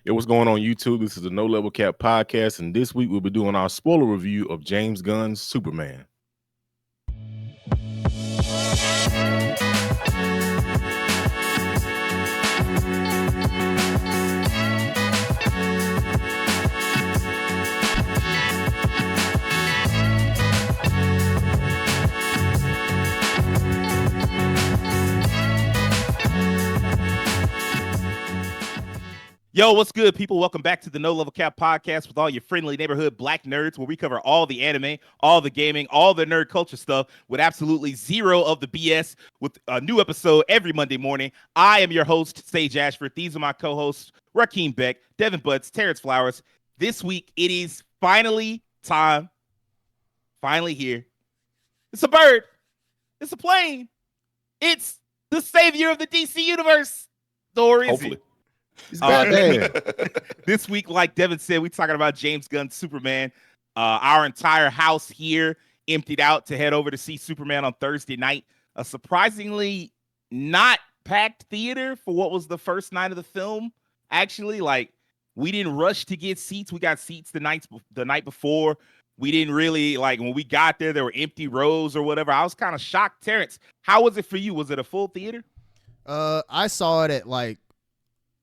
Hey, what's going on YouTube? This is the No Level Cap podcast, and this week we'll be doing our spoiler review of James Gunn's Superman. Yo, what's good, people? Welcome back to the No Level Cap podcast with all your friendly neighborhood black nerds, where we cover all the anime, all the gaming, all the nerd culture stuff with absolutely zero of the BS, with a new episode every Monday morning. I am your host, Sage Ashford. These are my co-hosts, Rajhkeem Beck, Devin Butts, Terance Flowers. This week, it is finally time. Finally here. It's a bird. It's a plane. It's the savior of the DC universe. Or is Hopefully. it? This week, like Devin said, we're talking about James Gunn's Superman. Our entire house here emptied out to head over to see Superman on Thursday night. A surprisingly not packed theater for what was the first night of the film. Actually, like, we didn't rush to get seats. We got seats the night before. We didn't really, like, when we got there were empty rows or whatever. I was kind of shocked. Terance, how was it for you? Was it a full theater? I saw it at like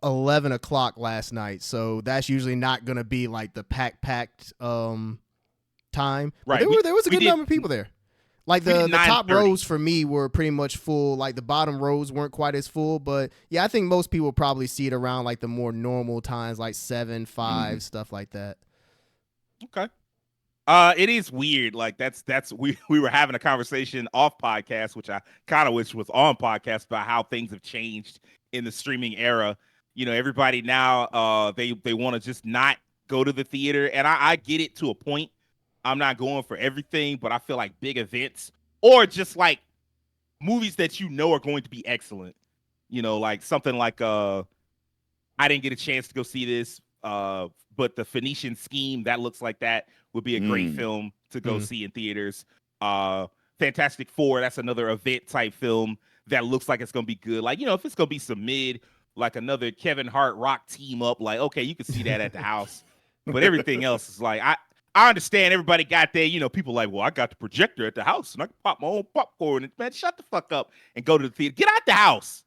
11 o'clock last night, so that's usually not gonna be like the packed time. Right. There was a good number of people there. Like the top 9:30. rows for me were pretty much full. Like the bottom rows weren't quite as full, but yeah, I think most people probably see it around like the more normal times, like 7, 5, stuff like that. Okay. It is weird. Like we were having a conversation off podcast, which I kind of wish was on podcast, about how things have changed in the streaming era. You know, everybody now, they want to just not go to the theater. And I get it to a point. I'm not going for everything, but I feel like big events or just like movies that you know are going to be excellent. You know, like something like I didn't get a chance to go see this, but the Phoenician Scheme, that looks like that would be a great film to go see in theaters. Fantastic Four, that's another event type film that looks like it's going to be good. Like, you know, if it's going to be some mid, like another Kevin Hart Rock team up, like, okay, you can see that at the house. But everything else is like, I understand everybody got there. You know, people like, well, I got the projector at the house and I can pop my own popcorn. And man, shut the fuck up and go to the theater. Get out the house.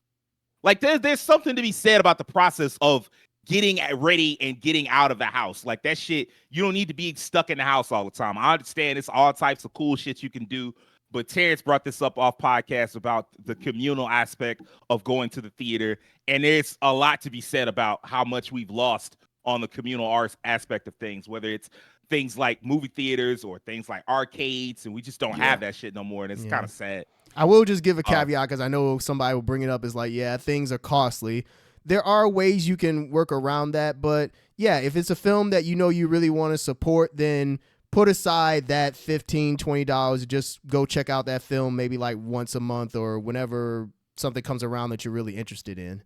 Like, there's something to be said about the process of getting ready and getting out of the house. Like, that shit, you don't need to be stuck in the house all the time. I understand it's all types of cool shit you can do. But Terance brought this up off podcast about the communal aspect of going to the theater. And there's a lot to be said about how much we've lost on the communal arts aspect of things, whether it's things like movie theaters or things like arcades. And we just don't have that shit no more. And it's kind of sad. I will just give a caveat because I know somebody will bring it up. Is like, yeah, things are costly. There are ways you can work around that. But yeah, if it's a film that you know you really want to support, then put aside that $15, $20, just go check out that film maybe like once a month or whenever something comes around that you're really interested in.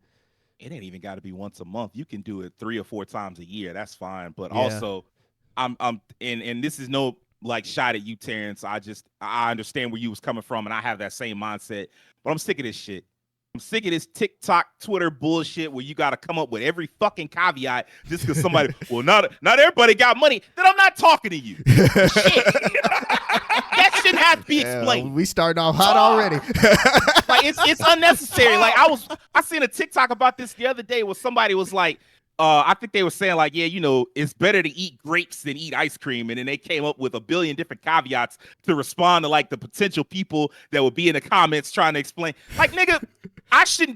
It ain't even got to be once a month. You can do it 3 or 4 times a year. That's fine. But also, and this is no like shot at you, Terance. I understand where you was coming from, and I have that same mindset. But I'm sick of this shit. I'm sick of this TikTok, Twitter bullshit where you got to come up with every fucking caveat just because somebody, well, not everybody got money. Then I'm not talking to you. Shit. That shouldn't have to be explained. We starting off hot already. Like, it's unnecessary. Like, I seen a TikTok about this the other day where somebody was like, I think they were saying like, yeah, you know, it's better to eat grapes than eat ice cream. And then they came up with a billion different caveats to respond to like the potential people that would be in the comments trying to explain. Like, nigga,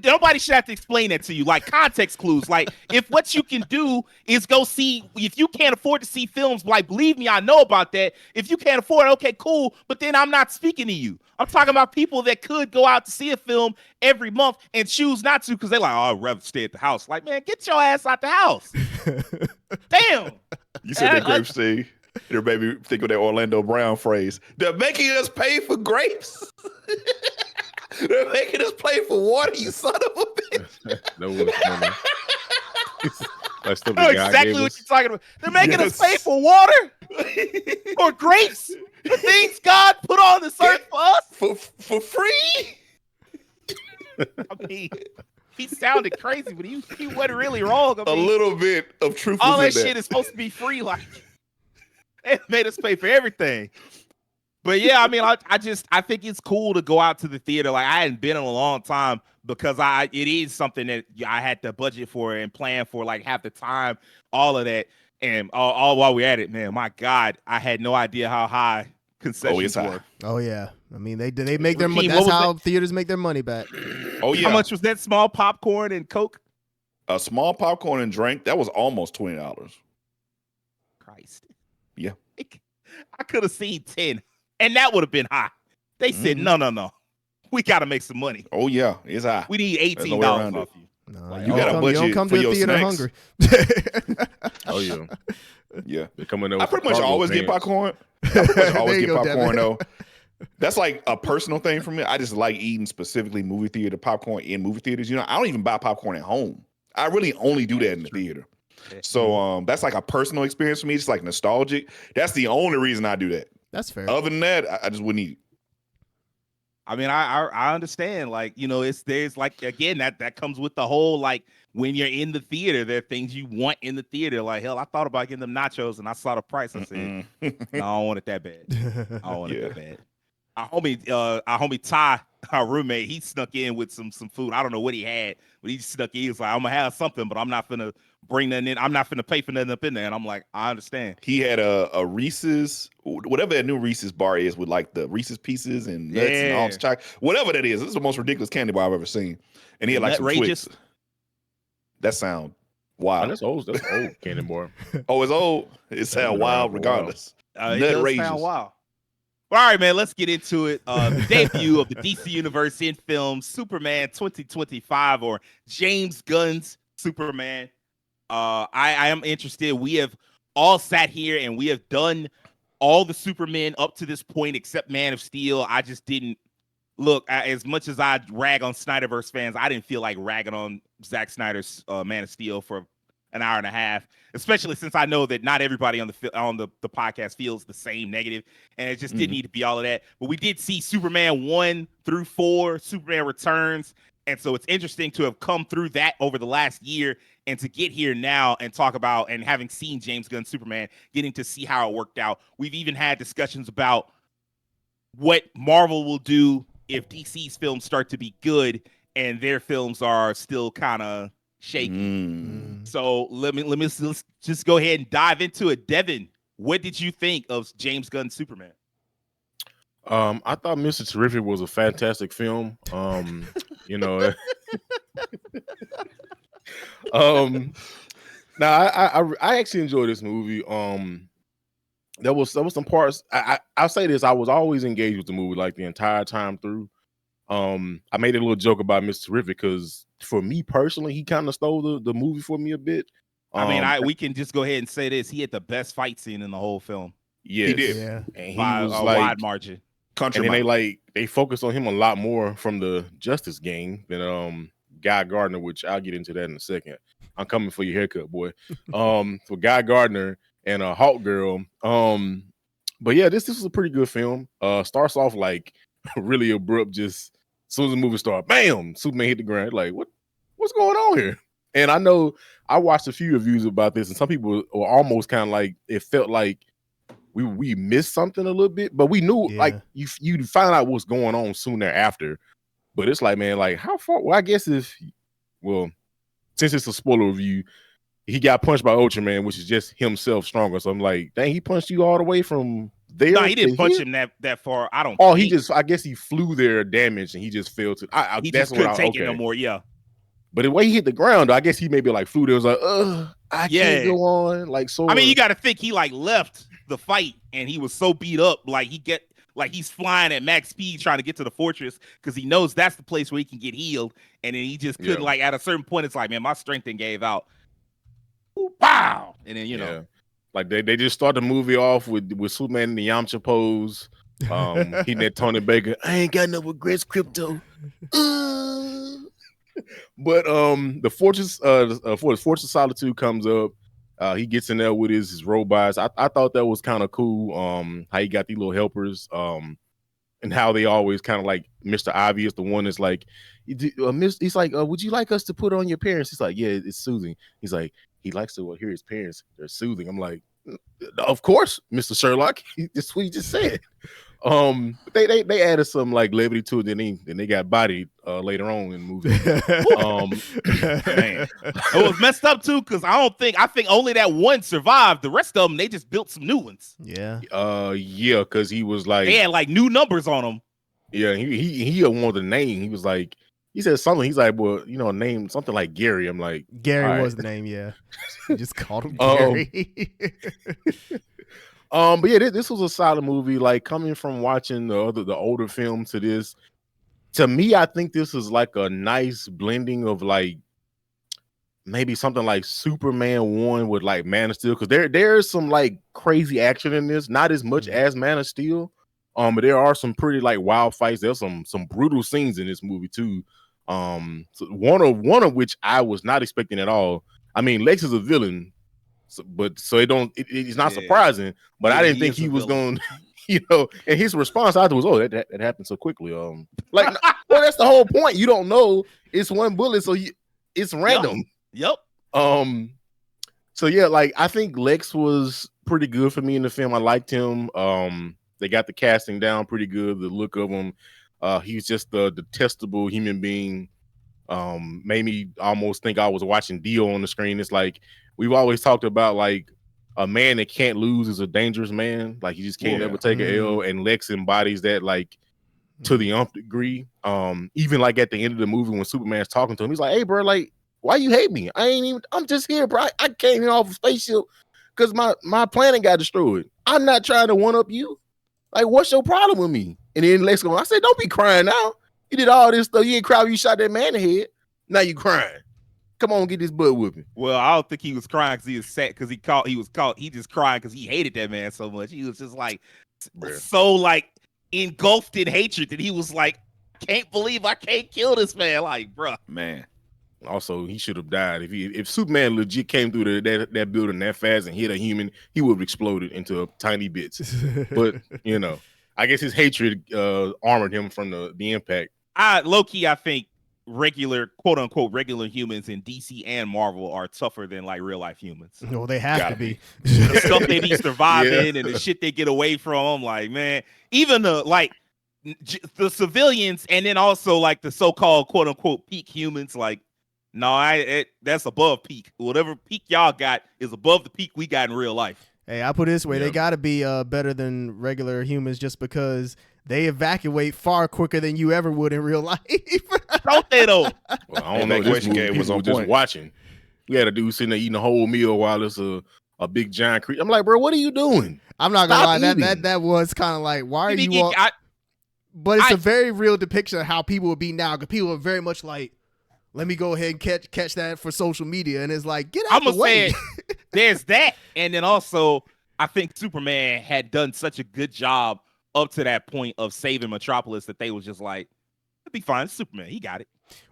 nobody should have to explain that to you. Like, context clues. Like, if what you can do is go see, if you can't afford to see films, like, believe me, I know about that. If you can't afford it, okay, cool. But then I'm not speaking to you. I'm talking about people that could go out to see a film every month and choose not to because they're like, oh, I'd rather stay at the house. Like, man, get your ass out the house. Damn. You said that grapes thing. It made me think of that Orlando Brown phrase. They're making us pay for grapes. They're making us pay for water, you son of a bitch. That was funny. That's the I know exactly what you're talking about. They're making us pay for water or grapes. The things God put on this earth for us for free. I mean, he sounded crazy, but he wasn't really wrong. I A mean, little bit of truth. all was that in shit is supposed to be free. Like, it made us pay for everything. But yeah, I mean, I think it's cool to go out to the theater. Like, I hadn't been in a long time because it is something that I had to budget for and plan for, like, half the time, all of that. And all while we're at it, man, my God, I had no idea how high concessions were. Oh yeah, I mean they make their money. Rajhkeem, That's how theaters make their money back. Oh yeah. How much was that small popcorn and Coke? A small popcorn and drink, that was almost $20. Christ. Yeah. I could have seen 10, and that would have been high. They said, no. We got to make some money. Oh yeah, it's high. We need $18 off you. No, You got a budget you don't come for to the your theater snacks. hungry. Oh yeah, Yeah. they're coming over. I pretty much always get popcorn. Though. That's like a personal thing for me. I just like eating specifically movie theater popcorn in movie theaters. You know, I don't even buy popcorn at home. I really only do that in the theater. So that's like a personal experience for me. It's like nostalgic. That's the only reason I do that. That's fair. Other than that, I just wouldn't eat it. I mean, I understand. Like, you know, there's like, again, that comes with the whole, like, when you're in the theater, there are things you want in the theater. Like, hell, I thought about getting them nachos and I saw the price. I said, no, I don't want it that bad. I don't want it that bad. Our homie Ty, our roommate, he snuck in with some food. I don't know what he had, but he snuck in. He was like, I'm gonna have something, but I'm not gonna bring nothing in. I'm not gonna pay for nothing up in there. And I'm like, I understand. He had a Reese's, whatever that new Reese's bar is, with like the Reese's pieces and nuts and all the chocolate, whatever that is. This is the most ridiculous candy bar I've ever seen. And he had like some Twix. That sound wild. Oh, that's old candy bar. Oh, it's old. It sound wild regardless. It does sound wild. All right, man, let's get into it. The debut of the DC Universe in film, Superman 2025, or James Gunn's Superman. I am interested. We have all sat here and we have done all the Supermen up to this point except Man of Steel. I just didn't look, as much as I rag on Snyderverse fans, I didn't feel like ragging on Zack Snyder's Man of Steel for an hour and a half, especially since I know that not everybody on the podcast feels the same negative, and it just didn't need to be all of that. But we did see Superman 1 through 4, Superman Returns, and so it's interesting to have come through that over the last year and to get here now and talk about, and having seen James Gunn's Superman, getting to see how it worked out. We've even had discussions about what Marvel will do if DC's films start to be good and their films are still kind of shaky. So let's just go ahead and dive into it. Devin, what did you think of James Gunn's Superman? I thought Mr. Terrific was a fantastic film. You know, now I actually enjoyed this movie. There was some parts. I'll say this: I was always engaged with the movie like the entire time through. I made a little joke about Mr. Terrific because for me personally, he kind of stole the movie for me a bit. I mean, we can just go ahead and say this: he had the best fight scene in the whole film. Yes, he did, and he by was a like, wide margin. And then they focused on him a lot more from the Justice Gang than Guy Gardner, which I'll get into that in a second. I'm coming for your haircut, boy. For Guy Gardner and Hawk Girl. But yeah, this was a pretty good film. Starts off like really abrupt, just as soon as the movie starts, bam, Superman hit the ground. Like, what's going on here? And I know I watched a few reviews about this, and some people were almost kind of like, it felt like we missed something a little bit, but we knew like you find out what's going on soon thereafter. But it's like, man, like how far? Well, I guess since it's a spoiler review, he got punched by Ultraman, which is just himself stronger. So I'm like, dang, he punched you all the way from there. No, he didn't punch him that far. I don't. I guess he flew there damaged and he just fell to. He just couldn't take it no more. Yeah. But the way he hit the ground, I guess he maybe like flew there. Was like, I can't go on. Like, so I mean, you got to think he like left the fight and he was so beat up, like he's flying at max speed trying to get to the fortress because he knows that's the place where he can get healed, and then he just couldn't. Like at a certain point, it's like, man, my strength then gave out. Wow, and then you know, like they just start the movie off with Superman in the Yamcha pose. He met Tony Baker. I ain't got no regrets, Crypto. But the Fortress Fortress of Solitude comes up. He gets in there with his robots. I thought that was kind of cool. How he got these little helpers. and how they always kind of like Mr. Obvious, the one that's like, he's like, would you like us to put on your parents? He's like, yeah, it's soothing. He's like, he likes to hear his parents. They're soothing. I'm like, of course, Mr. Sherlock. That's what he just said. They added some like levity to it, then they got bodied later on in the movie. Man, it was messed up too because I think only that one survived. The rest of them they just built some new ones. Yeah. Yeah, because he was like, they had like new numbers on them. Yeah, he wanted the name. He was like, he said something. He's like, well, name something like Gary. I'm like, Gary was the name. Yeah, he just called him Gary. But yeah, this was a solid movie. Like coming from watching the older films to this, to me, I think this is like a nice blending of like maybe something like Superman 1 with like Man of Steel, because there's some like crazy action in this, not as much as Man of Steel. But there are some pretty like wild fights. There's some brutal scenes in this movie too. So one of which I was not expecting at all. I mean, Lex is a villain. It's not surprising, but I didn't think he was going, and his response after was, "Oh, that happened so quickly." Well, that's the whole point. You don't know it's one bullet, so it's random. Yep. So yeah, like I think Lex was pretty good for me in the film. I liked him. They got the casting down pretty good. The look of him, he's just a detestable human being. Made me almost think I was watching Dio on the screen. It's like we've always talked about, like a man that can't lose is a dangerous man. Like he just can't ever take an L, and Lex embodies that like to the nth degree. Even like at the end of the movie when Superman's talking to him, he's like, "Hey, bro, like why you hate me? I'm just here, bro. I came here off a spaceship because my planet got destroyed. I'm not trying to one up you. Like, what's your problem with me?" And then Lex going, I said, "Don't be crying now. You did all this stuff. You ain't cry when you shot that man in the head. Now you crying. Come on, get this butt whooping." Well, I don't think he was crying because he was sad because he just crying because he hated that man so much. He was just like so like engulfed in hatred that he was like, "Can't believe I can't kill this man." Like, bruh. Man. Also, he should have died. If Superman legit came through that building that fast and hit a human, he would have exploded into tiny bits. But I guess his hatred armored him from the impact. Low-key, I think regular, quote unquote, regular humans in DC and Marvel are tougher than like real life humans. No, they have to be. The stuff they be surviving and the shit they get away from, like, man, even the civilians and then also like the so-called quote unquote peak humans, like, no, that's above peak. Whatever peak y'all got is above the peak we got in real life. Hey, I put it this way: they got to be better than regular humans just because they evacuate far quicker than you ever would in real life. Don't they though? Well, I don't know. This movie was on just watching. We had a dude sitting there eating a whole meal while it's a big giant creature. I'm like, bro, what are you doing? I'm not gonna lie. That was kind of like, why are you all? But it's a very real depiction of how people would be now. Because people are very much like, let me go ahead and catch that for social media. And it's like, get out of the way. There's that. And then also, I think Superman had done such a good job up to that point of saving Metropolis that they was just like, it'll be fine. It's Superman. He got it.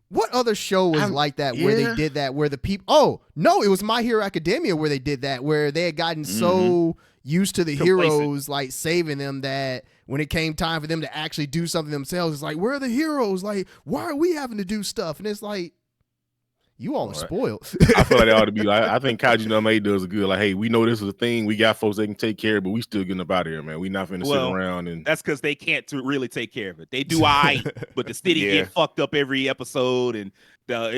What other show was like that where they did that, where the people... Oh, no, it was My Hero Academia where they did that, where they had gotten so used to the heroes like saving them that when it came time for them to actually do something themselves, it's like, where are the heroes? Like, why are we having to do stuff? And it's like, you all are spoiled. I feel like they ought to be like, I think Kaiju Number 8 does a good, like, hey, we know this is a thing. We got folks that can take care of it, but we still getting up out of here, man. We not finna sit around. And that's because they can't really take care of it. They do but the city get fucked up every episode, and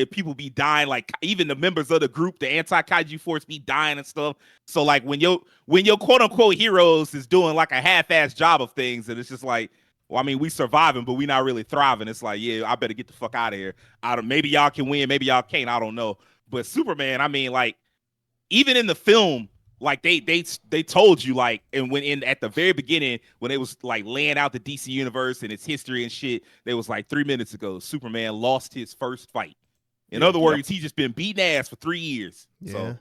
people be dying. Like, even the members of the group, the anti-Kaiju force, be dying and stuff. So like when your quote unquote heroes is doing like a half-ass job of things, and it's just like, well, I mean, we surviving, but we not really thriving. It's like, yeah, I better get the fuck out of here. Maybe y'all can win, maybe y'all can't. I don't know. But Superman, I mean, like, even in the film, like they told you, like, and at the very beginning when it was like laying out the DC universe and its history and shit, they was like 3 minutes ago, Superman lost his first fight. In other words, he just been beating ass for 3 years. Yeah.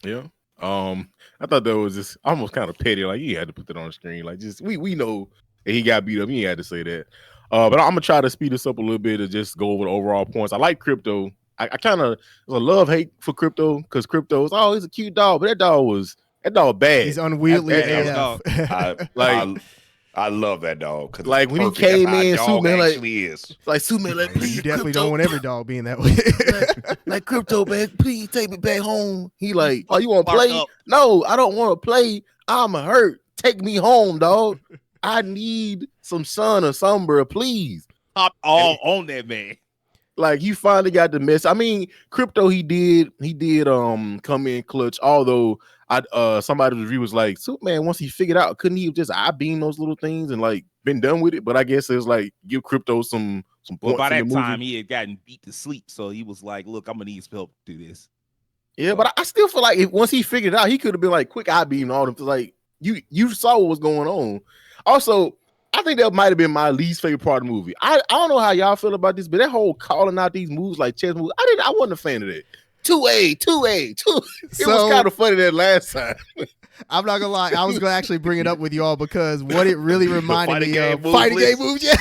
So. I thought that was just almost kind of petty. Like, you had to put that on the screen. Like, just we know. He got beat up. He had to say that. But I'm gonna try to speed this up a little bit to just go over the overall points. I like Crypto. I kind of a love-hate for Crypto because Crypto is he's a cute dog, but that dog bad. He's unwieldy. I I love that dog. Cause Like when he perfect. That's came how a in, dog Superman actually is. like Superman, like please, You definitely Crypto. don't want every dog being that way. like Crypto, man, please take me back home. He like, oh, you want to Clark play? up. No, I don't want to play. I'm hurt. Take me home, dog. I need some sun or some, bro, please. Hop all on that man. Like he finally got the mess. I mean, Crypto, he did come in clutch. Although somebody's review was like, Superman, once he figured out, couldn't he have just beam those little things and like been done with it? But I guess it's like give Crypto some points. Well, by in that the time movie. he had gotten beat to sleep, so he was like, "Look, I'm gonna need some help to do this." Yeah, but I still feel like once he figured it out, he could have been like quick beam all them. Like you saw what was going on. Also, I think that might have been my least favorite part of the movie. I don't know how y'all feel about this, but that whole calling out these moves like chess moves, I wasn't a fan of that. 2A. It was kind of funny that last time. I'm not gonna lie, I was gonna actually bring it up with y'all because what it really reminded me of fighting game moves. Yeah,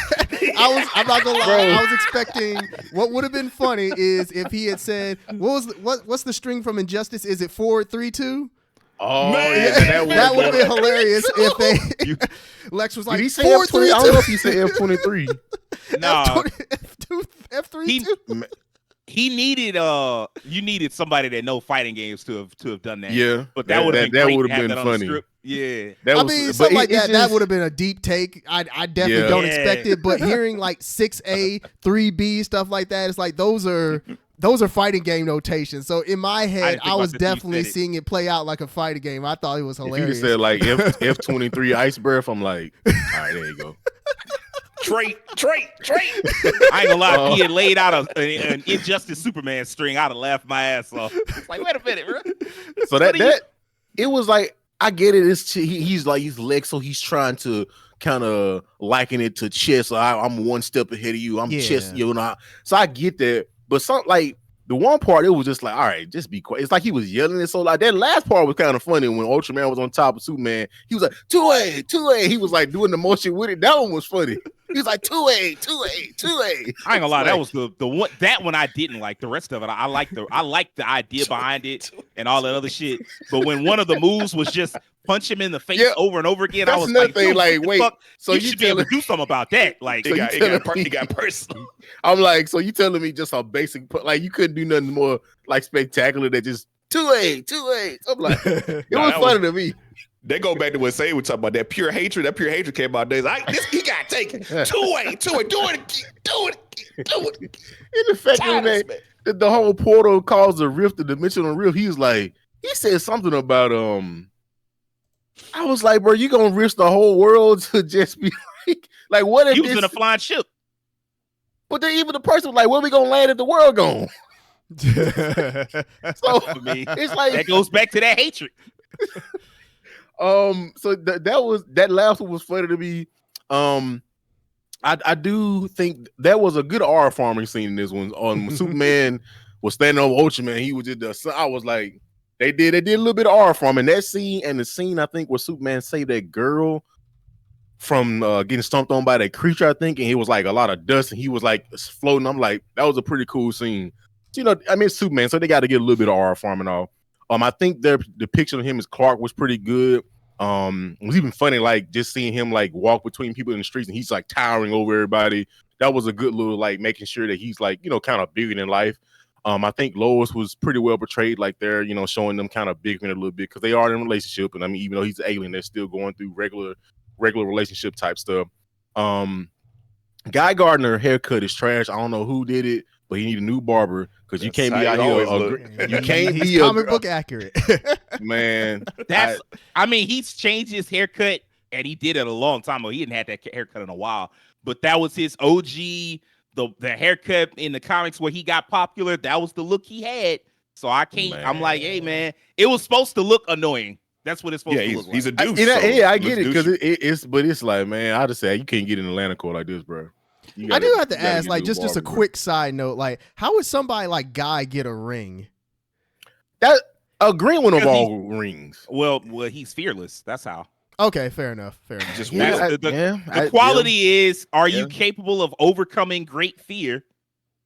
I'm not gonna lie, Bro. I was expecting what would have been funny is if he had said, what's the string from Injustice? Is it 4-3-2? Oh, Man, that would have been hilarious if they Lex was like, did he say 4-3-2? F20? I don't know if he said F23. No, F3-2. he needed you needed somebody that know fighting games to have done that. Yeah, but that would have been great would to have have been that on the funny. script. Yeah, I mean, something like that. That would have been a deep take. I definitely Yeah. don't expect it, but hearing like 6A, 3B stuff like that, it's like those are fighting game notations. So in my head, I was definitely seeing it play out like a fighting game. I thought it was hilarious. If you said like F23 ice breath, I'm like, all right, there you go. Trait. I ain't gonna lie. If he had laid out an Injustice Superman string, I'd have laughed my ass off. It's like, wait a minute, bro. So it was like, I get it. He's Lex, so he's trying to kind of liken it to chess. So I'm one step ahead of you. I'm chess, So I get that, but like the one part, it was just like, all right, just be quiet. It's like he was yelling it. So like that last part was kind of funny when Ultraman was on top of Superman. He was like 2A. He was like doing the motion with it. That one was funny. He was like 2A. I ain't gonna lie, that was the one. That one I didn't like. The rest of it, I liked the idea behind it and all that other shit. But when one of the moves was just punch him in the face over and over again, I was like, thing, like, wait, fuck? So you should be able to do something about that. Like, It got personal. I'm like, so you telling me just a basic, like you couldn't do nothing more like spectacular than just 2A. I'm like, it was funny to me. They go back to what Say was talking about, that pure hatred. That pure hatred came out. He got taken. 2A. Do it. In the fact that the whole portal caused a rift, the dimensional rift, he said something about I was like, bro, you gonna risk the whole world to just be like what if he was in a flying ship? But then even the person was like, where we gonna land if the world gone? So it's like that goes back to that hatred. So that last one was funny to me. I do think that was a good R farming scene in this one. When Superman was standing over Ultraman, he was just I was like, they did a little bit of R farming. That scene and the scene I think where Superman saved that girl from getting stomped on by that creature, I think, and it was like a lot of dust and he was like floating. I'm like, that was a pretty cool scene. I mean, Superman, so they got to get a little bit of R farming off. I think their depiction of him as Clark was pretty good. It was even funny, like just seeing him like walk between people in the streets and he's like towering over everybody. That was a good little like making sure that he's like, kind of bigger than life. I think Lois was pretty well portrayed, like they're, showing them kind of bigger a little bit because they are in a relationship. And I mean, even though he's an alien, they're still going through regular relationship type stuff. Guy Gardner haircut is trash. I don't know who did it, but he need a new barber because you can't be out here. You can't be comic book accurate, man. I mean, he's changed his haircut, and he did it a long time ago. He didn't have that haircut in a while, but that was his OG. The haircut in the comics where he got popular. That was the look he had. So I can't. Man. I'm like, hey man, it was supposed to look annoying. That's what it's supposed to look like. He's a douche. I get it because but it's like, man, I just say you can't get in Atlanta court like this, bro. I do have to ask, like, just a quick side note, like, how would somebody like Guy get a ring? That a green one of all rings. Well, he's fearless. That's how. Okay, fair enough. Just the quality is: are you capable of overcoming great fear?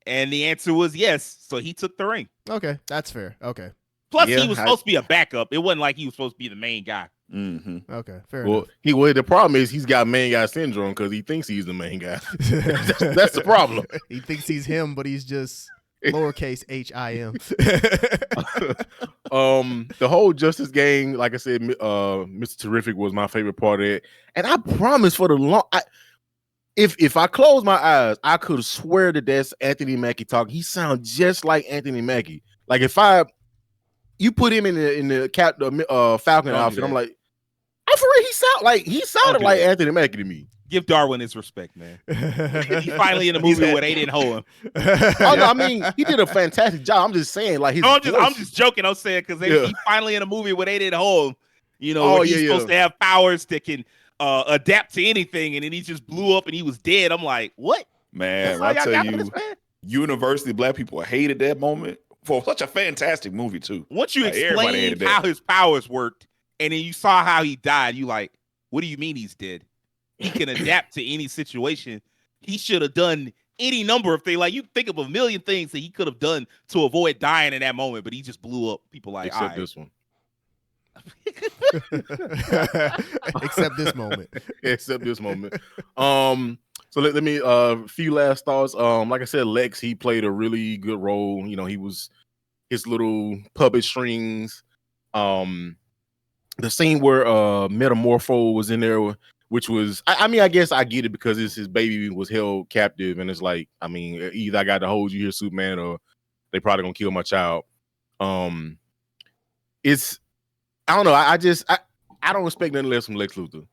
And the answer was yes. So he took the ring. Okay, that's fair. Okay. Plus, he was supposed to be a backup. It wasn't like he was supposed to be the main guy. Mm-hmm. Okay, fair Well, enough. the problem is he's got main guy syndrome because he thinks he's the main guy. That's the problem. He thinks he's him, but he's just lowercase HIM. The whole Justice Gang, like I said, Mr. Terrific was my favorite part of it, and I promise for the long. If I close my eyes, I could swear that that's Anthony Mackie talking. He sounds just like Anthony Mackie. Like if you put him in the Falcon outfit, I'm like, I for real, he sounded like Anthony Mackie to me. Give Darwin his respect, man. He's finally in a movie where they didn't hold him. Oh no, I mean he did a fantastic job. I'm just saying, like I'm just joking. I'm saying because he's finally in a movie where they didn't hold him. You know, where he's supposed to have powers that can adapt to anything, and then he just blew up and he was dead. I'm like, what? Man, I tell you, universally, black people hated that moment for such a fantastic movie too. Once you explained how his powers worked, and then you saw how he died, you like, what do you mean he's dead? He can adapt to any situation. He should have done any number of things. Like you think of a million things that he could have done to avoid dying in that moment, but he just blew up. People like, except this one. Except this moment. Except this moment. So let me a few last thoughts. Like I said, Lex, he played a really good role. You know, he was his little puppet strings. The scene where Metamorpho was in there, which was, I mean, I guess I get it because his baby was held captive, and it's like, I mean, either I got to hold you here, Superman, or they probably gonna kill my child. It's, I don't know. I don't expect nothing less from Lex Luthor.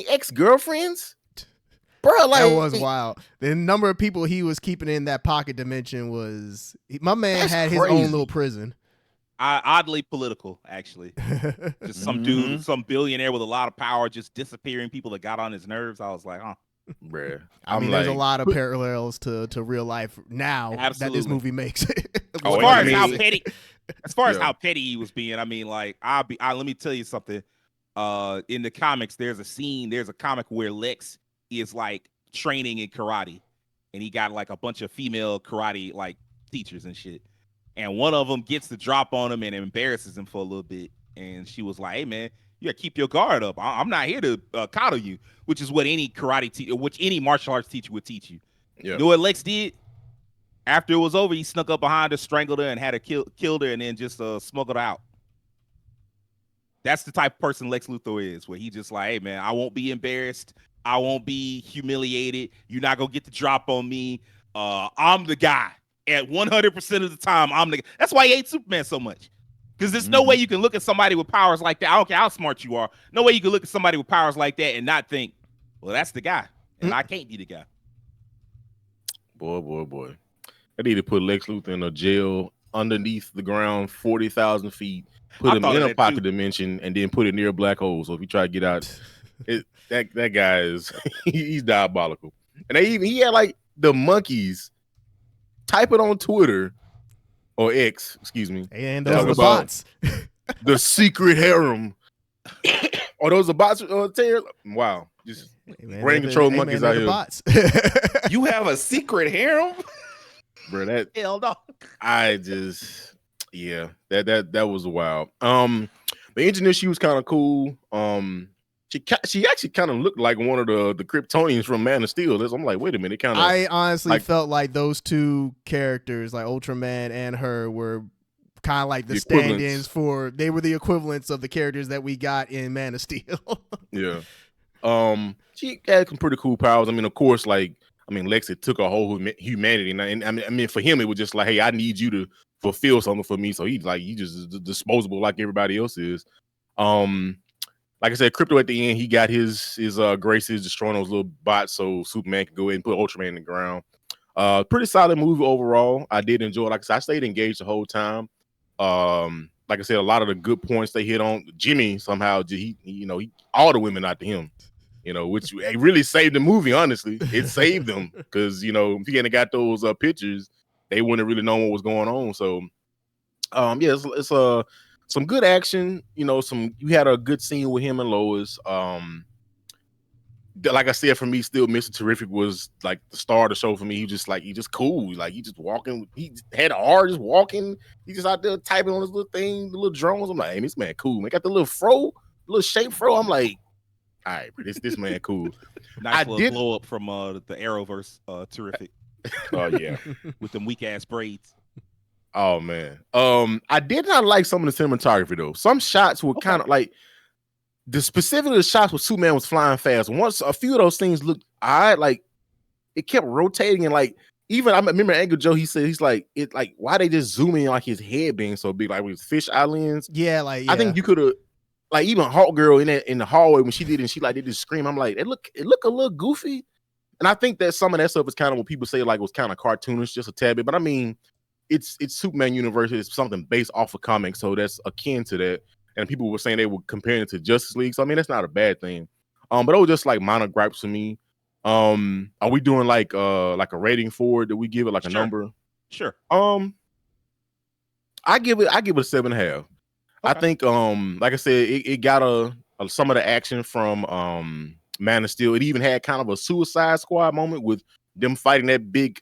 Ex-girlfriends, bro. Like that was wild. The number of people he was keeping in that pocket dimension was, my man had his own little prison. Oddly political, actually. Just some dude, some billionaire with a lot of power, just disappearing people that got on his nerves. I was like, huh. Bruh. I mean, there's a lot of parallels to real life now that this movie makes. As far as how petty he was being, I mean, like, let me tell you something. In the comics, there's a comic where Lex is like training in karate, and he got like a bunch of female karate like teachers and shit. And one of them gets the drop on him and embarrasses him for a little bit. And she was like, hey, man, you got to keep your guard up. I'm not here to coddle you, which is what any karate teacher, which any martial arts teacher would teach you. Yeah. You know what Lex did? After it was over, he snuck up behind her, strangled her, and had her killed her, and then just smuggled her out. That's the type of person Lex Luthor is, where he just like, hey, man, I won't be embarrassed. I won't be humiliated. You're not going to get the drop on me. I'm the guy. At 100% of the time, I'm the. That's why he hates Superman so much, because there's no way you can look at somebody with powers like that. I don't care how smart you are. No way you can look at somebody with powers like that and not think, well, that's the guy, and I can't be the guy. Boy. I need to put Lex Luthor in a jail underneath the ground, 40,000 feet. Put him in a pocket dimension, and then put it near a black hole. So if you try to get out, that guy is he's diabolical. And he had like the monkeys. Type it on Twitter or X, excuse me. And those are the bots. The secret harem. Are those the bots? Wow. Just brain control monkeys out here. Bots. You have a secret harem? Bro, that hell no. That was wild. The engineer, she was kind of cool. She actually kind of looked like one of the Kryptonians from Man of Steel. I'm like, wait a minute, I honestly felt like those two characters, like Ultraman and her, were kind of like the stand-ins for. They were the equivalents of the characters that we got in Man of Steel. Yeah. She had some pretty cool powers. I mean, of course, Lex took her whole humanity, and I mean, for him, it was just like, hey, I need you to fulfill something for me. So he's like, you just disposable like everybody else is. Like I said, Crypto at the end, he got his graces destroying those little bots so Superman can go ahead and put Ultraman in the ground. Pretty solid movie overall. I did enjoy it. Like I said, I stayed engaged the whole time. Like I said, a lot of the good points they hit on. Jimmy somehow, he all the women out to him, which it really saved the movie, honestly. It saved them because, if he hadn't got those pictures, they wouldn't have really known what was going on. So, it's some good action, you had a good scene with him and Lois. Like I said, for me, still Mr. Terrific was like the star of the show for me. He just cool. Like he just walking, he had an R just walking. He just out there typing on his little thing, the little drones. I'm like, hey, this man cool. Man got the little fro. little shape fro. I'm like, all right, bro, this man cool. Nice little glow up from the Arrowverse. Terrific. Oh yeah, with them weak ass braids. Oh man, I did not like some of the cinematography though. Some shots were kind of like specifically the shots where Superman was flying fast. Once a few of those things looked odd, like it kept rotating and like even I remember Angle Joe. He said he's like it like why they just zoom in like his head being so big like with his fish eye lens. Yeah, like I think you could have like even Hawk Girl in the hallway when she did it and she like did this scream. I'm like it look a little goofy, and I think that some of that stuff is kind of what people say like was kind of cartoonish just a tad bit. But I mean, it's Superman universe. It's something based off of comics, so that's akin to that. And people were saying they were comparing it to Justice League. So I mean, that's not a bad thing. But it was just like minor gripes for me. Are we doing like a rating for it? Do we give it like a number? Sure. I give it a 7.5. Okay. I think like I said, it got some of the action from Man of Steel. It even had kind of a Suicide Squad moment with them fighting that big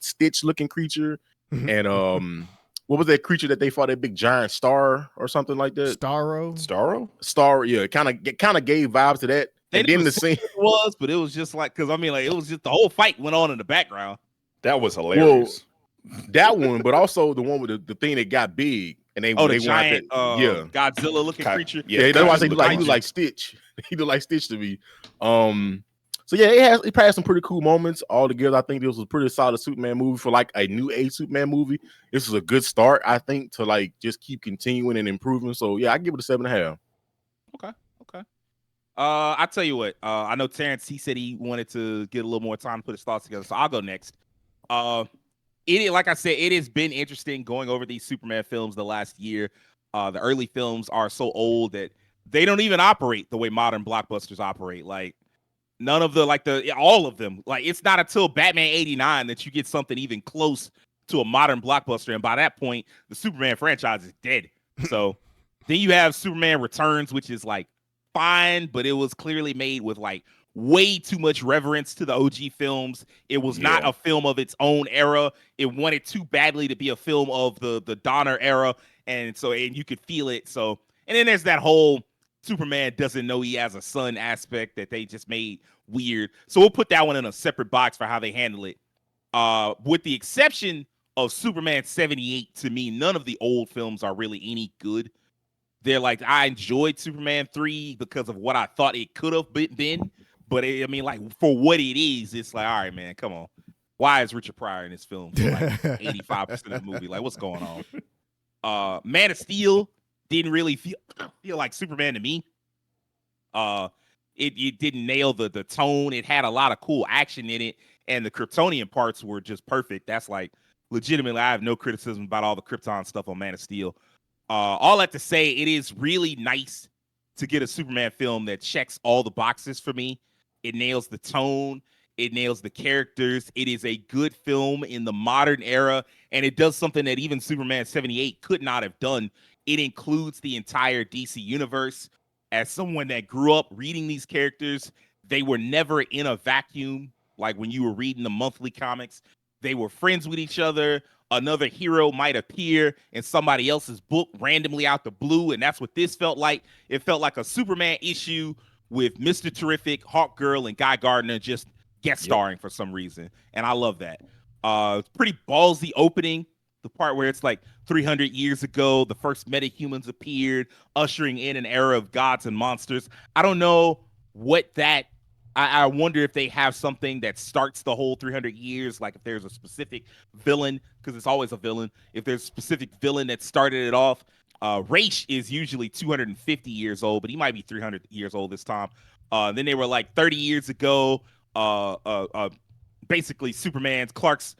Stitch looking creature. And what was that creature that they fought? That big giant star or something like that? Starro? Yeah, it kind of gave vibes to that. They and then the scene was, but it was just like because I mean, like it was just the whole fight went on in the background. That was hilarious. Well, that one, but also the one with the thing that got big and they the giant Godzilla looking creature. Yeah, that's why I say he look like Stitch. He look like Stitch to me. So yeah, it passed some pretty cool moments all together. I think this was a pretty solid Superman movie for like a new age Superman movie. This was a good start, I think, to like just keep continuing and improving. So yeah, I give it a 7.5. Okay. I tell you what, I know Terance, he said he wanted to get a little more time to put his thoughts together. So I'll go next. Like I said, it has been interesting going over these Superman films the last year. The early films are so old that they don't even operate the way modern blockbusters operate. Like none of all of them. Like it's not until Batman 89 that you get something even close to a modern blockbuster. And by that point, the Superman franchise is dead. So then you have Superman Returns, which is like fine, but it was clearly made with like way too much reverence to the OG films. It was not a film of its own era. It wanted too badly to be a film of the Donner era. And you could feel it. So, and then there's that whole Superman doesn't know he has a son aspect that they just made weird. So we'll put that one in a separate box for how they handle it. With the exception of Superman 78, to me, none of the old films are really any good. They're like, I enjoyed Superman 3 because of what I thought it could have been. But I mean, like, for what it is, it's like, all right, man, come on. Why is Richard Pryor in this film for like 85% of the movie? Like, what's going on? Man of Steel didn't really feel like Superman to me. It didn't nail the tone. It had a lot of cool action in it, and the Kryptonian parts were just perfect. That's like, legitimately, I have no criticism about all the Krypton stuff on Man of Steel. All that to say, it is really nice to get a Superman film that checks all the boxes for me. It nails the tone. It nails the characters. It is a good film in the modern era, and it does something that even Superman 78 could not have done. It includes the entire DC universe. As someone that grew up reading these characters, they were never in a vacuum. Like when you were reading the monthly comics, they were friends with each other. Another hero might appear in somebody else's book randomly out the blue, and that's what this felt like. It felt like a Superman issue with Mr. Terrific, Hawkgirl, and Guy Gardner just guest starring for some reason, and I love that. It's pretty ballsy opening. The part where it's like 300 years ago, the first metahumans appeared, ushering in an era of gods and monsters. I don't know what that. I wonder if they have something that starts the whole 300 years, like if there's a specific villain, because it's always a villain. If there's a specific villain that started it off. Raish is usually 250 years old, but he might be 300 years old this time. Then they were like 30 years ago. Basically, Clark's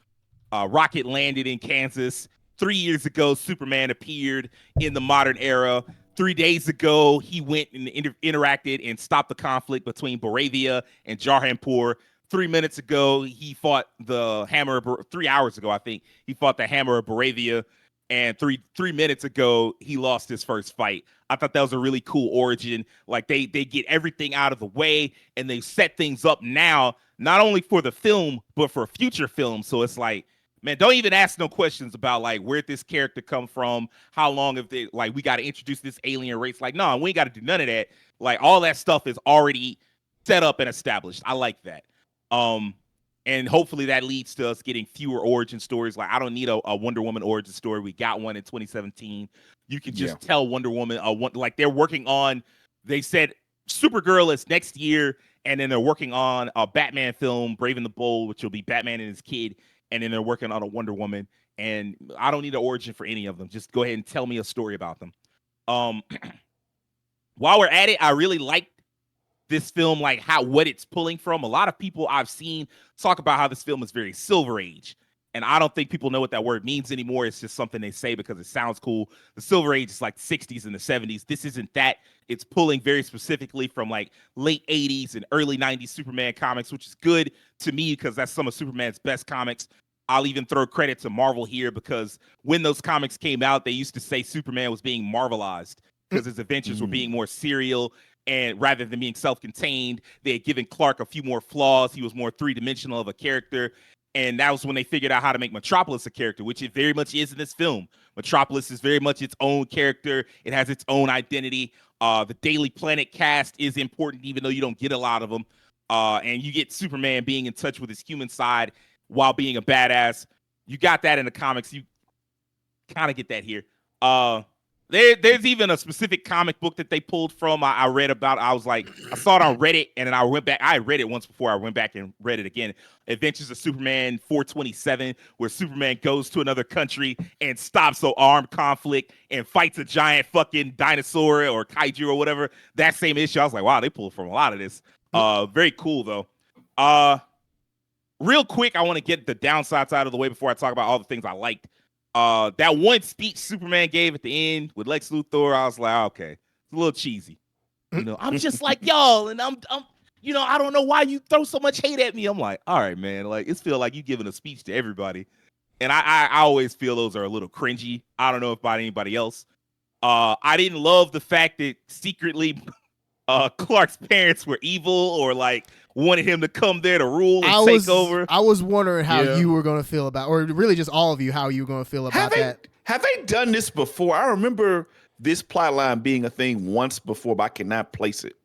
rocket landed in Kansas. 3 years ago, Superman appeared in the modern era. 3 days ago, he went and interacted and stopped the conflict between Boravia and Jarhanpur. 3 minutes ago, he fought the Hammer. 3 hours ago, I think, he fought the Hammer of Boravia. And three minutes ago, he lost his first fight. I thought that was a really cool origin. Like they get everything out of the way and they set things up now, not only for the film, but for future films. So it's like, man, don't even ask no questions about like where'd this character come from, how long have they like we got to introduce this alien race. Like, no, we ain't got to do none of that. Like all that stuff is already set up and established. I like that. And hopefully that leads to us getting fewer origin stories. Like I don't need a Wonder Woman origin story. We got one in 2017. You can just tell Wonder Woman like they're working on. They said Supergirl is next year, and then they're working on a Batman film, Brave and the Bold, which will be Batman and his kid, and then they're working on a Wonder Woman. And I don't need an origin for any of them. Just go ahead and tell me a story about them. While we're at it, I really liked this film, like what it's pulling from. A lot of people I've seen talk about how this film is very Silver Age. And I don't think people know what that word means anymore. It's just something they say because it sounds cool. The Silver Age is like the 60s and the 70s. This isn't that. It's pulling very specifically from like late 80s and early 90s Superman comics, which is good to me because that's some of Superman's best comics. I'll even throw credit to Marvel here because when those comics came out, they used to say Superman was being Marvelized because his adventures were being more serial. And rather than being self-contained, they had given Clark a few more flaws. He was more three-dimensional of a character. And that was when they figured out how to make Metropolis a character, which it very much is in this film. Metropolis is very much its own character. It has its own identity. The Daily Planet cast is important, even though you don't get a lot of them. And you get Superman being in touch with his human side while being a badass. You got that in the comics. You kind of get that here. There's even a specific comic book that they pulled from. I read about. I was like, I saw it on Reddit, and then I went back. I had read it once before. I went back and read it again. Adventures of Superman 427, where Superman goes to another country and stops an armed conflict and fights a giant fucking dinosaur or kaiju or whatever. That same issue. I was like, wow, they pulled from a lot of this. Very cool though. Real quick, I want to get the downsides out of the way before I talk about all the things I liked. That one speech Superman gave at the end with Lex Luthor, I was like, okay, it's a little cheesy. You know, I'm just like y'all, and I'm, you know, I don't know why you throw so much hate at me. I'm like, all right, man, like it's feel like you giving a speech to everybody, and I always feel those are a little cringy. I don't know about anybody else. I didn't love the fact that secretly, Clark's parents were evil or like wanted him to come there to rule and take over. I was wondering how you were going to feel about, or really just all of you, how you were going to feel about that. Have they done this before? I remember this plot line being a thing once before, but I cannot place it.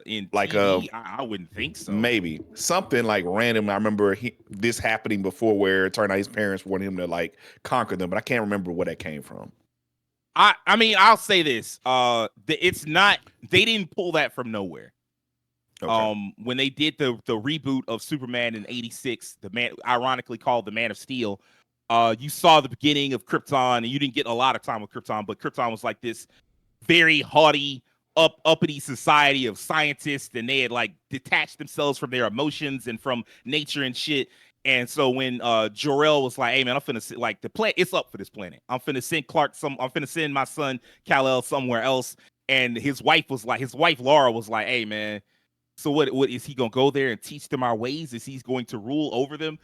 In like TV, I wouldn't think so. Maybe something like random. I remember this happening before where it turned out his parents wanted him to like conquer them, but I can't remember where that came from. I mean, I'll say this. It's not, they didn't pull that from nowhere. Okay. When they did the reboot of Superman in '86, the man ironically called the Man of Steel, you saw the beginning of Krypton, and you didn't get a lot of time with Krypton, but Krypton was like this very haughty, uppity society of scientists, and they had like detached themselves from their emotions and from nature and shit. And so when Jor-El was like, "Hey man, I'm finna like the planet, it's up for this planet. I'm finna send I'm finna send my son Kal-El somewhere else." And his wife Laura was like, "Hey man, so what is he gonna go there and teach them our ways? Is he going to rule over them?"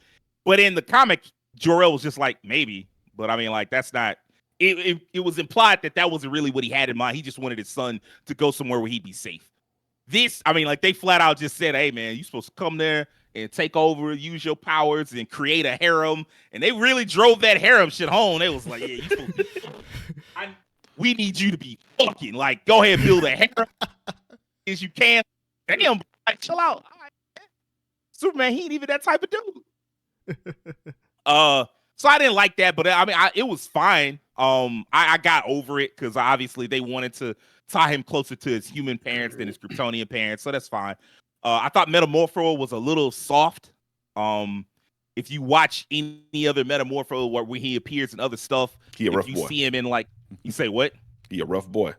But in the comic, Jor-El was just like, maybe. But I mean, like that's not. It was implied that wasn't really what he had in mind. He just wanted his son to go somewhere where he'd be safe. This, I mean, like they flat out just said, "Hey man, you're supposed to come there and take over, use your powers, and create a harem." And they really drove that harem shit home. They was like, "Yeah, we need you to be fucking like, go ahead and build a harem as you can." Damn, like, chill out. All right, Superman, he ain't even that type of dude. So I didn't like that, but I mean, it was fine. I got over it because obviously they wanted to tie him closer to his human parents than his Kryptonian parents, so that's fine. I thought Metamorpho was a little soft. If you watch any other Metamorpho where he appears in other stuff, if you see him in like, you say what? He a rough boy.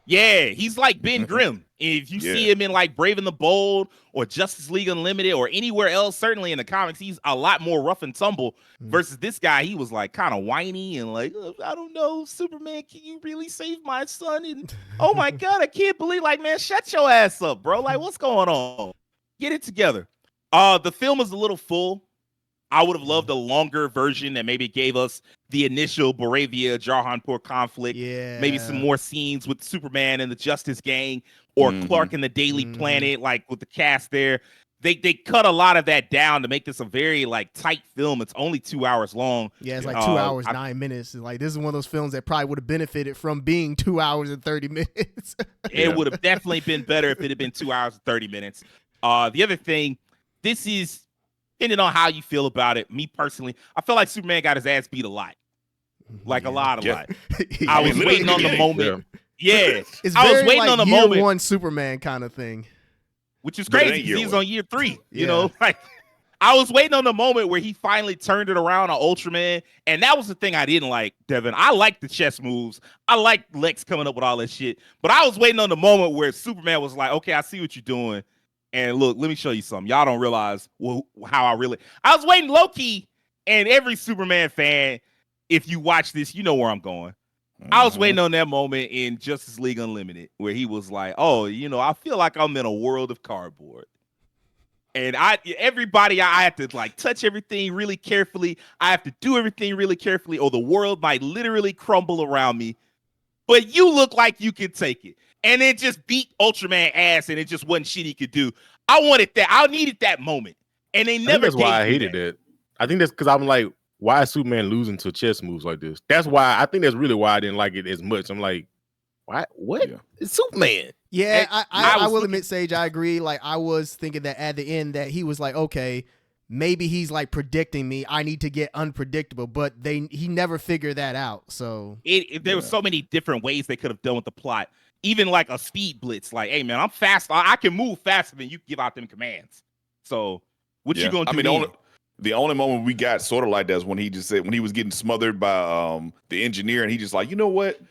Yeah, he's like Ben Grimm. If you see him in like Brave and the Bold or Justice League Unlimited or anywhere else, certainly in the comics, he's a lot more rough and tumble versus this guy. He was like kind of whiny and like, I don't know, Superman, can you really save my son? And oh my God, I can't believe, like, man, shut your ass up, bro. Like, what's going on? Get it together. The film is a little full. I would have loved a longer version that maybe gave us the initial Boravia Jarhanpur conflict. Yeah. Maybe some more scenes with Superman and the Justice Gang or Clark and the Daily Planet, like with the cast there. they cut a lot of that down to make this a very like tight film. It's only 2 hours long. Yeah, it's like 2 hours, 9 minutes. Like this is one of those films that probably would have benefited from being 2 hours and 30 minutes. It would have definitely been better if it had been 2 hours and 30 minutes. The other thing, this is, depending on how you feel about it, me personally, I feel like Superman got his ass beat a lot. Like a lot. I was waiting on the moment. Yeah. It's I was very waiting like on the year moment. one Superman kind of thing. Which is crazy because he was on year 3. You know, like I was waiting on the moment where he finally turned it around on Ultraman. And that was the thing I didn't like, Devin. I like the chess moves. I like Lex coming up with all that shit. But I was waiting on the moment where Superman was like, okay, I see what you're doing. And look, let me show you something. Y'all don't realize how I was waiting low key. And every Superman fan, if you watch this, you know where I'm going. I was waiting on that moment in Justice League Unlimited where he was like, oh, you know, I feel like I'm in a world of cardboard. And everybody, I have to like touch everything really carefully. I have to do everything really carefully or the world might literally crumble around me. But you look like you can take it. And it just beat Ultraman ass and it just wasn't shit he could do. I wanted that. I needed that moment. And they never That's why I hated it. I think that's because I'm like, why is Superman losing to chess moves like this? That's why I think that's really why I didn't like it as much. I'm like, why? What? Yeah. It's Superman. Yeah, I will admit, Sage, I agree. Like I was thinking that at the end that he was like, okay, maybe he's like predicting me. I need to get unpredictable, but he never figured that out. So there were so many different ways they could have done with the plot. Even like a speed blitz, like, hey man, I'm fast. I can move faster than you give out them commands. So what you gonna do? I mean, the only moment we got sort of like that is when he just said when he was getting smothered by the engineer, and he just like, you know what?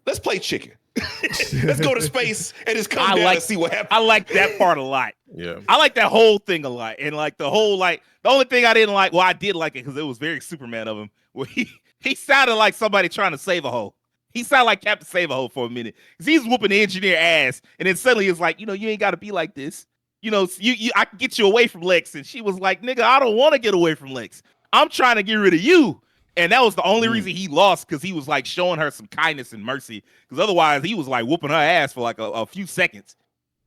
Let's play chicken. Let's go to space and just come down and see what happens. I like that part a lot. Yeah, I like that whole thing a lot, and like the whole the only thing I didn't like, well, I did like it because it was very Superman of him, where he sounded like somebody trying to save a hoe. He sounded like Captain Save-A-Ho for a minute because he's whooping the engineer ass, and then suddenly it's like, you know, you ain't got to be like this. You know, I can get you away from Lex, and she was like, nigga, I don't want to get away from Lex. I'm trying to get rid of you. And that was the only reason he lost, because he was like showing her some kindness and mercy, because otherwise he was like whooping her ass for like a few seconds.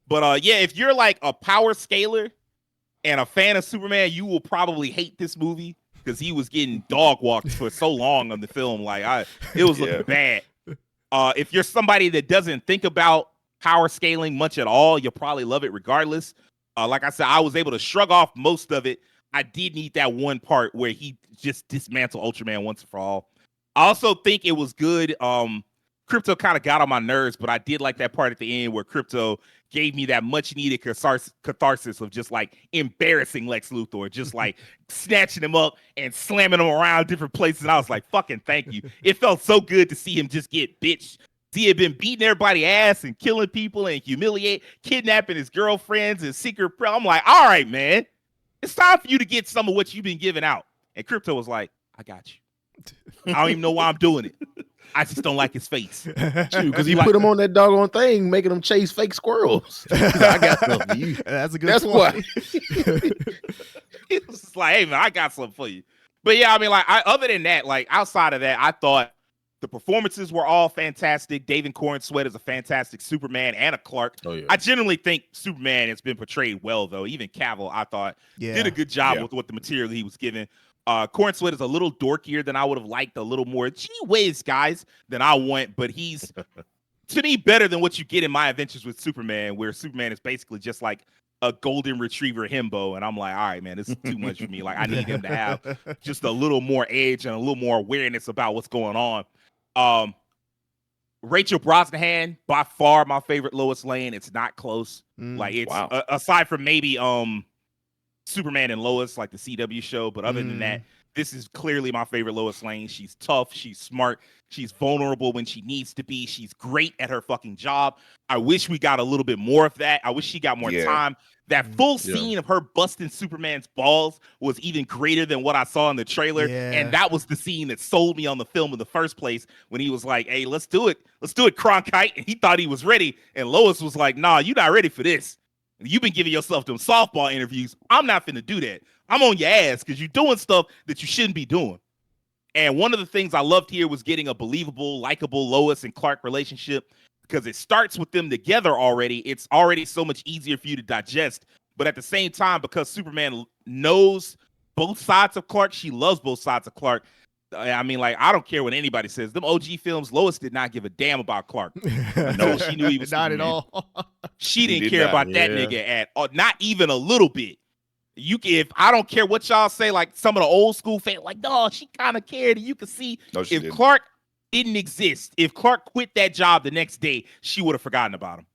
But yeah, if you're like a power scaler and a fan of Superman, you will probably hate this movie because he was getting dog walked for so long on the film. Like it was looking bad. If you're somebody that doesn't think about power scaling much at all, you'll probably love it regardless. Like I said, I was able to shrug off most of it. I did need that one part where he just dismantled Ultraman once and for all. I also think it was good. Crypto kind of got on my nerves, but I did like that part at the end where Crypto gave me that much needed catharsis of just like embarrassing Lex Luthor, just like snatching him up and slamming him around different places. And I was like, fucking thank you. It felt so good to see him just get bitched. He had been beating everybody ass and killing people and kidnapping his girlfriends and secret. I'm like, all right, man, it's time for you to get some of what you've been giving out. And Crypto was like, I got you. I don't even know why I'm doing it. I just don't like his face. Because he put him on that doggone thing, making him chase fake squirrels. I got something for you. That's a good That's point. why. It was just like, hey, man, I got something for you. But yeah, I mean, like, other than that, like, outside of that, I thought the performances were all fantastic. David Corenswet is a fantastic Superman and a Clark. Oh, yeah. I generally think Superman has been portrayed well, though. Even Cavill, I thought, did a good job with what the material he was given. Corenswet is a little dorkier than I would have liked, a little more gee whiz, guys, than I want, but he's to me better than what you get in My Adventures with Superman, where Superman is basically just like a golden retriever himbo, and I'm like, all right, man, this is too much for me. Like, I need him to have just a little more edge and a little more awareness about what's going on. Rachel Brosnahan, by far my favorite Lois Lane. It's not close. Like, it's aside from maybe Superman and Lois, like the CW show, but other than that, this is clearly my favorite Lois Lane. She's tough, she's smart, she's vulnerable when she needs to be, she's great at her fucking job. I wish we got a little bit more of that. I wish she got more time. That full scene of her busting Superman's balls was even greater than what I saw in the trailer, and that was the scene that sold me on the film in the first place, when he was like, hey, let's do it, Cronkite, and he thought he was ready, and Lois was like, nah, you're not ready for this. You've been giving yourself them softball interviews. I'm not finna do that. I'm on your ass because you're doing stuff that you shouldn't be doing. And one of the things I loved here was getting a believable, likable Lois and Clark relationship, because it starts with them together already. It's already so much easier for you to digest But at the same time, because Superman knows both sides of Clark, she loves both sides of Clark. I mean, like, I don't care what anybody says. Them OG films, Lois did not give a damn about Clark. No, she knew he was not Superman. at all. She didn't did care not. about that nigga at all, not even a little bit. If I don't care what y'all say, like some of the old school fans, like, no, she kind of cared. And you can see if didn't. Clark didn't exist, if Clark quit that job the next day, she would have forgotten about him.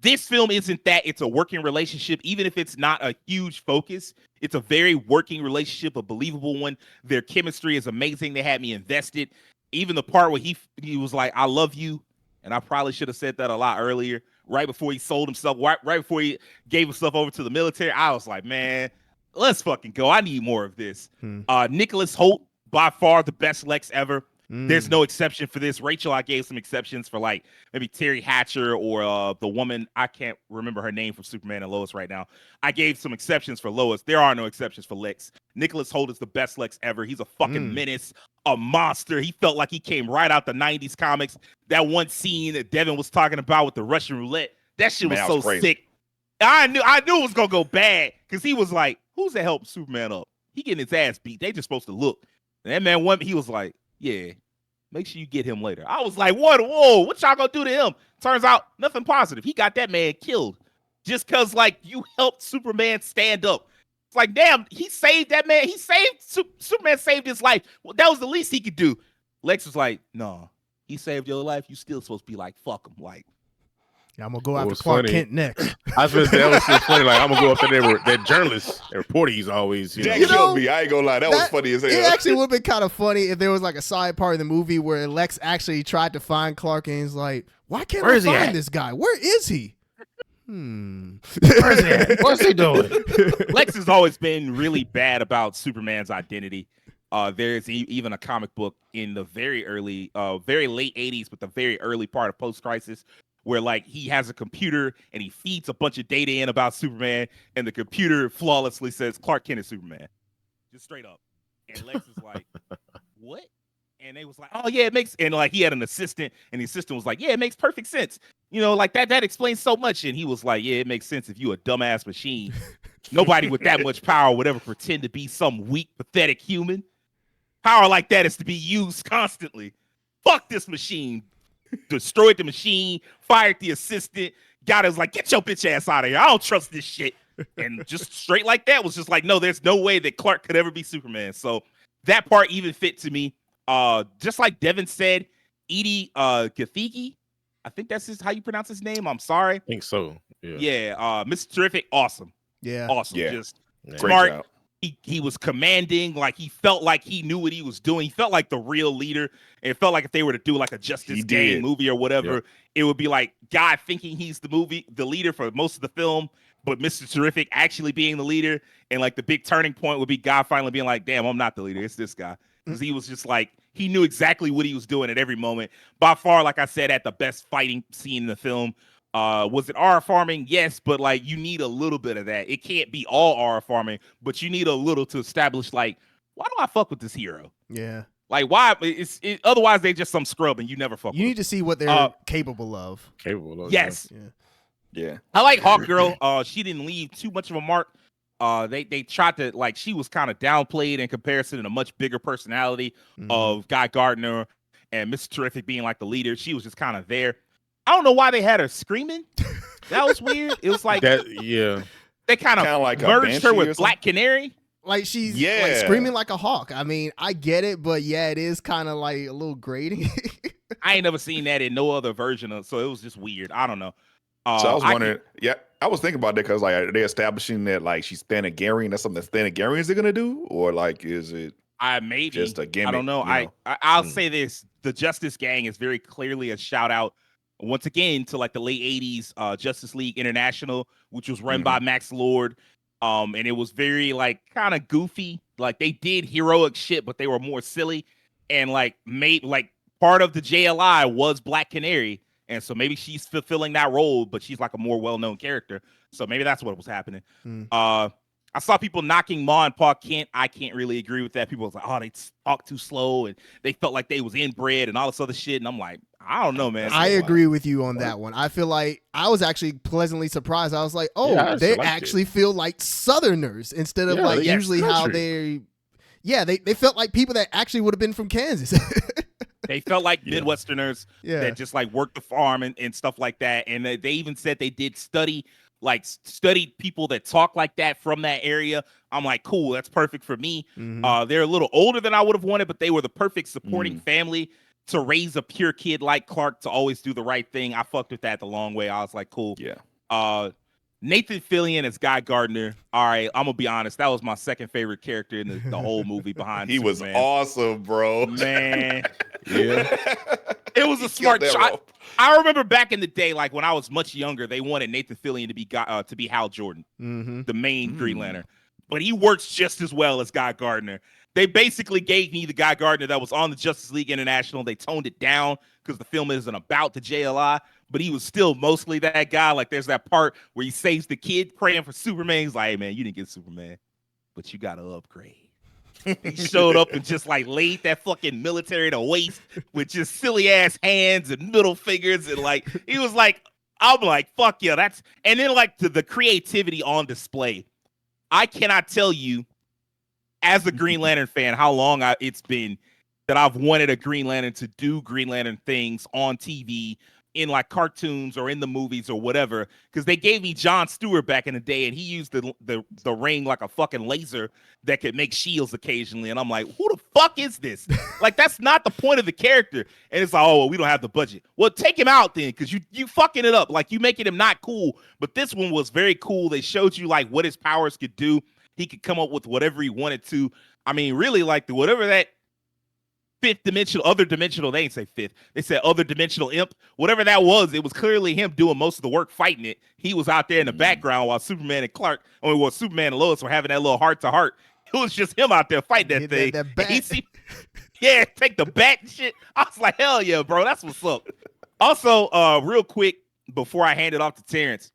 This film isn't that. It's a working relationship, even if it's not a huge focus. It's a very working relationship, a believable one. Their chemistry is amazing. They had me invested. Even the part where he was like, I love you. And I probably should have said that a lot earlier, right before he sold himself, right before he gave himself over to the military. I was like, man, let's fucking go. I need more of this. Nicholas Hoult, by far the best Lex ever. There's no exception for this. Rachel, I gave some exceptions for like maybe Terry Hatcher or the woman, I can't remember her name from Superman and Lois right now. I gave some exceptions for Lois. There are no exceptions for Lex. Nicholas Hoult is the best Lex ever. He's a fucking menace, a monster. He felt like he came right out the 90s comics. That one scene that Devin was talking about with the Russian roulette, that shit was so sick. I knew it was gonna go bad because he was like, who's that helping Superman up? He getting his ass beat. They just supposed to look. And that man, he was like, yeah, make sure you get him later. I was like, what? Whoa, what y'all gonna do to him? Turns out nothing positive. He got that man killed just because, like, you helped Superman stand up. It's like, damn, he saved that man. Superman saved his life. Well, that was the least he could do. Lex was like, no, he saved your life. You still supposed to be like, fuck him. Like, yeah, I'm gonna go after Clark Kent next. I was that was so funny. Like, I'm gonna go up there. That journalist, that reporter, he's always, That killed me. I ain't gonna lie. That was funny as hell. It actually would have been kind of funny if there was like a side part of the movie where Lex actually tried to find Clark and he's like, why can't I find this guy? Where is he? Where's he at? What's he doing? Lex has always been really bad about Superman's identity. There's even a comic book in the very late 80s, but the very early part of post-crisis, where like he has a computer and he feeds a bunch of data in about Superman, and the computer flawlessly says Clark Kent is Superman, just straight up. And Lex is like, what? And they was like, oh yeah, it makes. And like he had an assistant, and the assistant was like, yeah, it makes perfect sense. You know, like that explains so much. And he was like, yeah, it makes sense if you a dumbass machine. Nobody with that much power would ever pretend to be some weak, pathetic human. Power like that is to be used constantly. Fuck this machine. Destroyed the machine, fired the assistant, got us like, get your bitch ass out of here. I don't trust this shit. And just straight like that was just like, no, there's no way that Clark could ever be Superman. So that part even fit to me. Just like Devin said, Edie Gathegi, I think that's how you pronounce his name. I'm sorry. I think so. Yeah. Mr. Terrific, awesome. Yeah. Awesome. Yeah. Just Great smart. job. He was commanding, like he felt like he knew what he was doing. He felt like the real leader. And it felt like if they were to do like a Justice Gang movie or whatever, it would be like God thinking he's the leader for most of the film, but Mr. Terrific actually being the leader. And like the big turning point would be God finally being like, damn, I'm not the leader. It's this guy. Because he was just like, he knew exactly what he was doing at every moment. By far, like I said, at the best fighting scene in the film. Was it R farming? Yes, but like you need a little bit of that. It can't be all R farming, but you need a little to establish like, why do I fuck with this hero? Yeah. Like why? Otherwise they just some scrub and you never fuck. You need to see what they're capable of. Yes. Yeah. I like Hawkgirl. She didn't leave too much of a mark. They tried to like she was kind of downplayed in comparison to a much bigger personality of Guy Gardner and Mr. Terrific being like the leader. She was just kind of there. I don't know why they had her screaming. That was weird. It was like that. Yeah, they kind of like merged her with Black Canary. Like she's like screaming like a hawk. I mean, I get it, but yeah, it is kind of like a little grating. I ain't never seen that in no other version of. So it was just weird. I don't know. So I was wondering. I was thinking about that because like are they establishing that like she's Thanagarian? That's something that Thanagarians are gonna do, or like is it? Maybe just a gimmick. I don't know. I'll say this: the Justice Gang is very clearly a shout out. Once again, to like the late 80s Justice League International, which was run by Max Lord. And it was very like kind of goofy. Like they did heroic shit, but they were more silly. And like made like part of the JLI was Black Canary. And so maybe she's fulfilling that role, but she's like a more well-known character. So maybe that's what was happening. I saw people knocking Ma and Pa Kent. I can't really agree with that. People was like, oh, they talk too slow and they felt like they was inbred and all this other shit. And I'm like, I don't know, man. I agree with you on that one. I feel like I was actually pleasantly surprised. I was like, oh, they actually feel like Southerners instead of like usually how they felt like people that actually would have been from Kansas. They felt like Midwesterners that just like worked the farm and stuff like that. And they even said they did studied people that talk like that from that area. I'm like, cool, that's perfect for me. Mm-hmm. They're a little older than I would have wanted, but they were the perfect supporting family to raise a pure kid like Clark to always do the right thing. I fucked with that the long way. I was like, cool. Yeah. Nathan Fillion as Guy Gardner. All right, I'm gonna be honest. That was my second favorite character in the whole movie behind He Superman. Was awesome, bro. Man. Yeah. It was a smart shot. I remember back in the day, like when I was much younger, they wanted Nathan Fillion to be Hal Jordan, the main Green Lantern. But he works just as well as Guy Gardner. They basically gave me the Guy Gardner that was on the Justice League International. They toned it down because the film isn't about the JLI, but he was still mostly that guy. Like there's that part where he saves the kid praying for Superman. He's like, hey, man, you didn't get Superman, but you got to upgrade. He showed up and just like laid that fucking military to waste with just silly ass hands and middle fingers. And like, he was like, I'm like, fuck yeah, that's, and then like the creativity on display. I cannot tell you as a Green Lantern fan how long it's been that I've wanted a Green Lantern to do Green Lantern things on TV, in like cartoons or in the movies or whatever, because they gave me Jon Stewart back in the day and he used the ring like a fucking laser that could make shields occasionally, and I'm like, who the fuck is this? Like, that's not the point of the character. And it's like, oh, well, we don't have the budget. Well, take him out then, because you fucking it up. Like, you making him not cool. But this one was very cool. They showed you like what his powers could do. He could come up with whatever he wanted to. I mean, really, like whatever that other dimensional, they ain't say fifth, they said other dimensional imp, whatever that was, it was clearly him doing most of the work fighting it. He was out there in the background while Superman and Superman and Lois were having that little heart to heart. It was just him out there fighting that thing. That bat. Take the bat and shit. I was like, hell yeah, bro, that's what's up. Also, real quick, before I hand it off to Terance,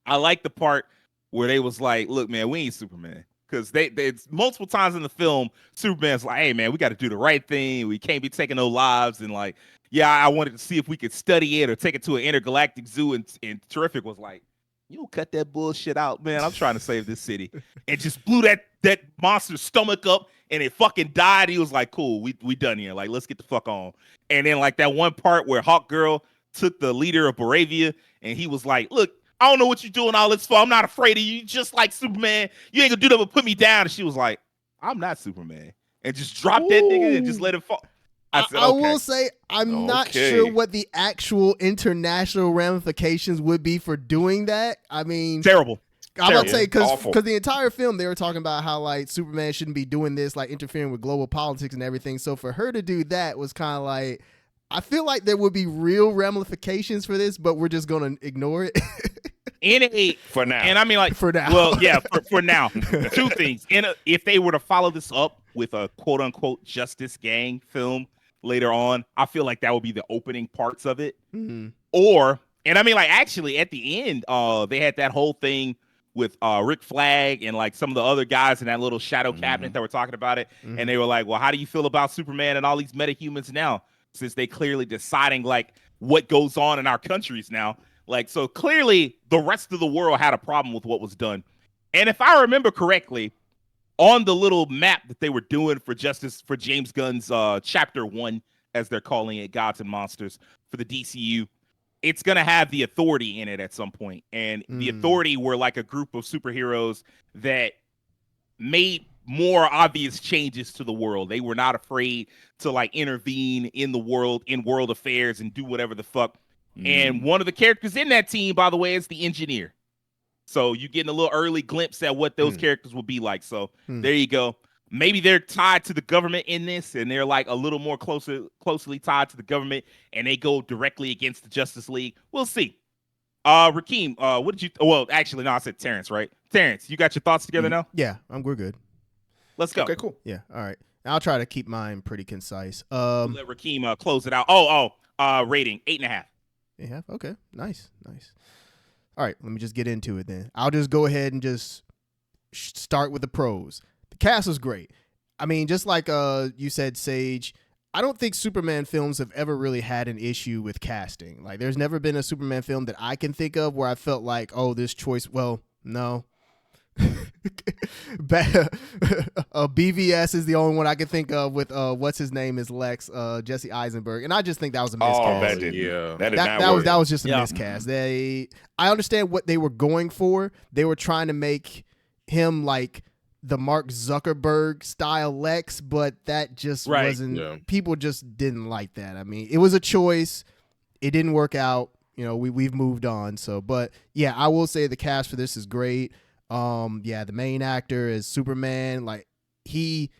I like the part where they was like, look, man, we ain't Superman. Because they multiple times in the film, Superman's like, hey, man, we got to do the right thing. We can't be taking no lives. And like, yeah, I wanted to see if we could study it or take it to an intergalactic zoo. And Terrific was like, you cut that bullshit out, man. I'm trying to save this city. And just blew that monster's stomach up and it fucking died. He was like, cool, we done here. Like, let's get the fuck on. And then like that one part where Hawk Girl took the leader of Baravia and he was like, look, I don't know what you're doing all this for. I'm not afraid of you. Just like Superman. You ain't gonna do that but put me down. And she was like, I'm not Superman. And just dropped that nigga and just let him fall. I said, I will say, I'm not sure what the actual international ramifications would be for doing that. I mean, terrible. I'm about to say, because the entire film, they were talking about how like Superman shouldn't be doing this, like interfering with global politics and everything. So for her to do that was kind of like, I feel like there would be real ramifications for this, but we're just going to ignore it. For now. And I mean, like, for now. Well, yeah, for now. Two things. If they were to follow this up with a quote unquote Justice Gang film later on, I feel like that would be the opening parts of it. Mm-hmm. And I mean, like, actually, at the end, they had that whole thing with Rick Flag and like some of the other guys in that little shadow cabinet that were talking about it. Mm-hmm. And they were like, well, how do you feel about Superman and all these metahumans now? Since they clearly deciding like what goes on in our countries now. Like, so clearly the rest of the world had a problem with what was done. And if I remember correctly, on the little map that they were doing for James Gunn's chapter 1, as they're calling it, Gods and Monsters for the DCU, it's going to have the Authority in it at some point. And the Authority were like a group of superheroes that made more obvious changes to the world. They were not afraid to like intervene in the world, in world affairs and do whatever the fuck. And one of the characters in that team, by the way, is the Engineer. So you're getting a little early glimpse at what those characters will be like. So there you go. Maybe they're tied to the government in this, and they're like a little more closely tied to the government, and they go directly against the Justice League. We'll see. Rajhkeem, what did you? Well, actually, no, I said Terance, right? Terance, you got your thoughts together now? Yeah, we're good. Let's go. Okay, cool. Yeah, all right. I'll try to keep mine pretty concise. We'll let Rajhkeem close it out. Rating 8.5. 8.5. Okay, nice. All right, let me just get into it then. I'll just go ahead and just start with the pros. The cast was great. I mean, just like you said, Sage, I don't think Superman films have ever really had an issue with casting. Like, there's never been a Superman film that I can think of where I felt like, oh, this choice, well, no. BVS is the only one I can think of with what's his name is Lex, Jesse Eisenberg, and I just think that was a miscast. Oh, that did not work. That was just a miscast. I understand what they were going for. They were trying to make him like the Mark Zuckerberg style Lex, but that just wasn't. Yeah. People just didn't like that. I mean, it was a choice. It didn't work out. You know, we've moved on. So, but yeah, I will say the cast for this is great. The main actor is Superman. Like, he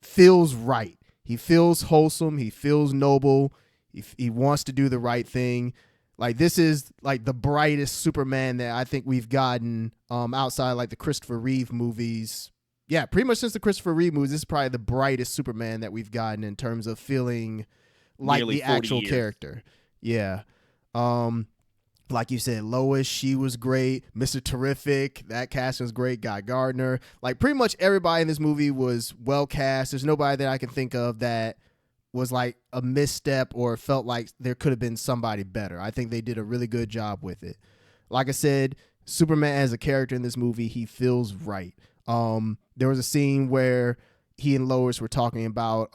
feels right. He feels wholesome. He feels noble. He wants to do the right thing. Like, this is like the brightest Superman that I think we've gotten outside like the Christopher Reeve movies. Yeah, pretty much since the Christopher Reeve movies, this is probably the brightest Superman that we've gotten in terms of feeling like nearly the actual character. Yeah. Like you said, Lois, she was great. Mr. Terrific, that cast was great. Guy Gardner. Like, pretty much everybody in this movie was well cast. There's nobody that I can think of that was like a misstep or felt like there could have been somebody better. I think they did a really good job with it. Like I said, Superman as a character in this movie, he feels right. There was a scene where he and Lois were talking about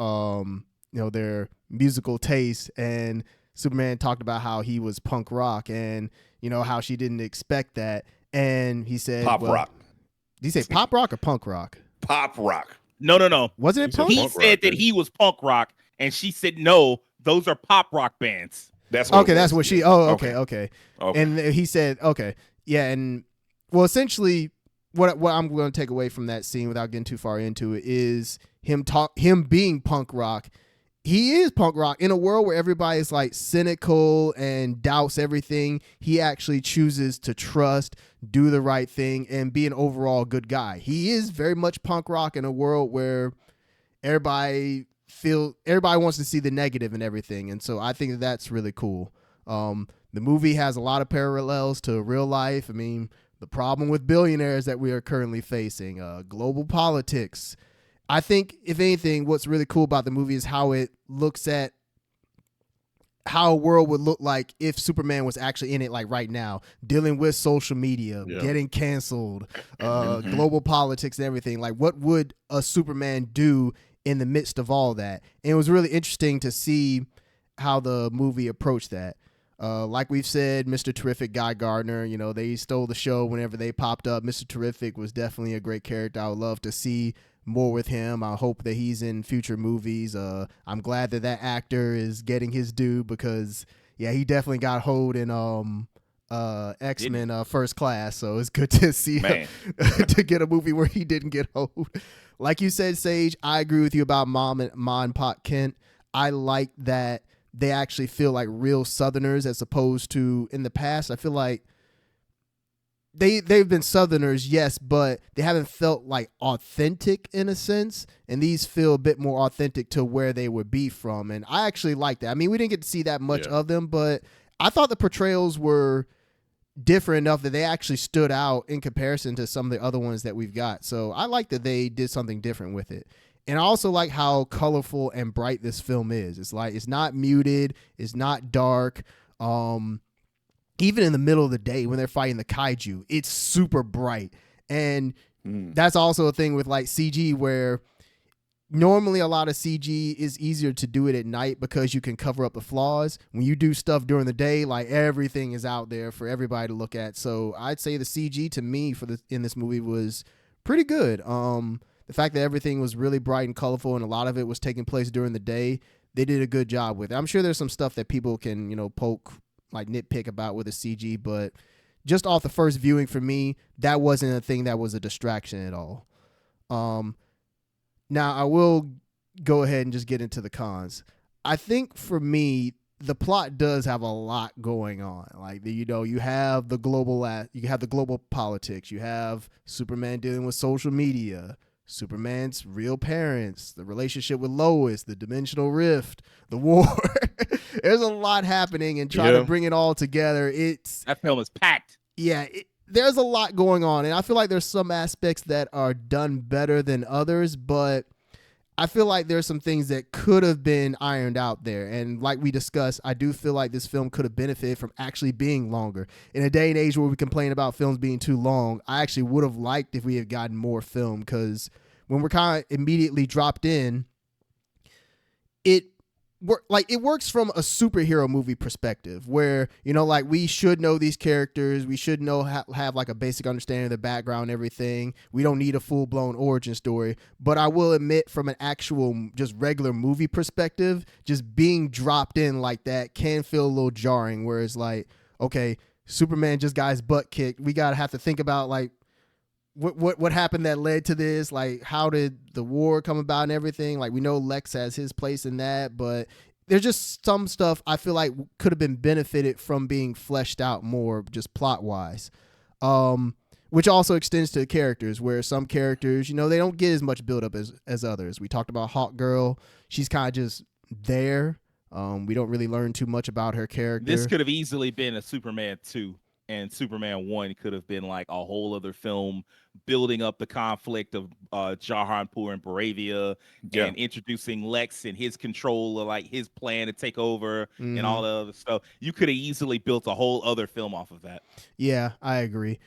their musical taste, and Superman talked about how he was punk rock and, how she didn't expect that. And he said, pop rock. Did he say pop rock or punk rock? Pop rock. No. Wasn't it punk? He said that he was punk rock, and she said, no, those are pop rock bands. That's what she, okay. And he said, okay. Yeah. And well, essentially what I'm going to take away from that scene without getting too far into it is him being punk rock. He is punk rock in a world where everybody's like cynical and doubts everything. He actually chooses to trust, do the right thing, and be an overall good guy. He is very much punk rock in a world where everybody wants to see the negative in everything. And so I think that's really cool. The movie has a lot of parallels to real life. I mean, the problem with billionaires that we are currently facing, global politics. I think, if anything, what's really cool about the movie is how it looks at how a world would look like if Superman was actually in it, like right now, dealing with social media, getting canceled, global politics and everything. Like, what would a Superman do in the midst of all that? And it was really interesting to see how the movie approached that. Like we've said, Mr. Terrific, Guy Gardner, they stole the show whenever they popped up. Mr. Terrific was definitely a great character. I would love to see more with him. I hope that he's in future movies. I'm glad that actor is getting his due because, he definitely got hold in X-Men First Class, so it's good to see him to get a movie where he didn't get hold. Like you said, Sage, I agree with you about Ma and Pop Kent. I like that they actually feel like real Southerners as opposed to in the past. I feel like they've been Southerners, yes, but they haven't felt like authentic in a sense. And these feel a bit more authentic to where they would be from. And I actually like that. I mean, we didn't get to see that much of them, but I thought the portrayals were different enough that they actually stood out in comparison to some of the other ones that we've got. So I like that they did something different with it. And I also like how colorful and bright this film is. It's like, it's not muted. It's not dark. Even in the middle of the day when they're fighting the kaiju, it's super bright. And that's also a thing with like CG where normally a lot of CG is easier to do it at night because you can cover up the flaws. When you do stuff during the day, like everything is out there for everybody to look at. So I'd say the CG to me in this movie was pretty good. The fact that everything was really bright and colorful and a lot of it was taking place during the day, they did a good job with it. I'm sure there's some stuff that people can, poke, like nitpick about with the CG, but just off the first viewing for me, that wasn't a thing that was a distraction at all. Now I will go ahead and just get into the cons. I think for me, the plot does have a lot going on. Like, you have the global politics, you have Superman dealing with social media, Superman's real parents, the relationship with Lois, the dimensional rift, the war. There's a lot happening, and trying to bring it all together. That film is packed. Yeah, there's a lot going on, and I feel like there's some aspects that are done better than others, but I feel like there's some things that could have been ironed out there. And like we discussed, I do feel like this film could have benefited from actually being longer. In a day and age where we complain about films being too long, I actually would have liked if we had gotten more film, because when we're kind of immediately dropped in, it works from a superhero movie perspective where, you know, like we should know these characters. We should know have like a basic understanding of the background and everything. We don't need a full blown origin story. But I will admit, from an actual just regular movie perspective, just being dropped in like that can feel a little jarring, where it's like, okay, Superman just got his butt kicked. We got to have to think about like, what happened that led to this? Like, how did the war come about and everything? Like, we know Lex has his place in that, but there's just some stuff I feel like could have been benefited from being fleshed out more, just plot wise. Which also extends to characters, where some characters, you know, they don't get as much build up as others. We talked about Hawk Girl. She's kind of just there. We don't really learn too much about her character. This could have easily been a Superman 2. And Superman 1 could have been like a whole other film building up the conflict of Jahanpur and Baravia and introducing Lex and his control of like his plan to take over and all the other stuff. You could have easily built a whole other film off of that. Yeah, I agree.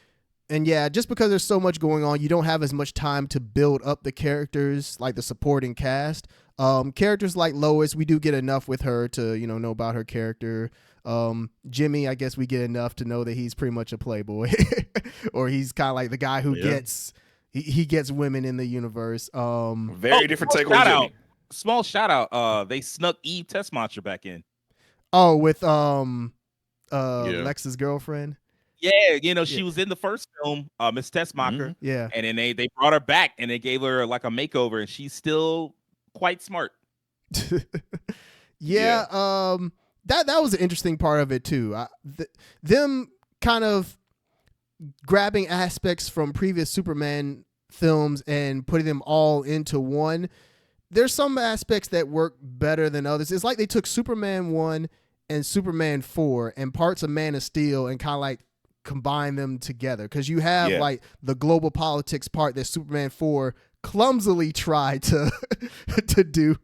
And yeah, just because there's so much going on, you don't have as much time to build up the characters, like the supporting cast. Characters like Lois, we do get enough with her to, you know about her character. Jimmy, I guess we get enough to know that he's pretty much a playboy, or he's kind of like the guy who gets women in the universe. Very different take on Jimmy. Small shout out. They snuck Eve Tessmacher back in. Oh, with Lex's girlfriend. Yeah, she was in the first film, Miss Tessmacher. Yeah, and then they brought her back and they gave her like a makeover, and she's still quite smart. That was an interesting part of it too. Them kind of grabbing aspects from previous Superman films and putting them all into one. There's some aspects that work better than others. It's like they took Superman 1 and Superman 4 and parts of Man of Steel and kind of like combine them together, because you have like the global politics part that Superman 4 clumsily tried to do,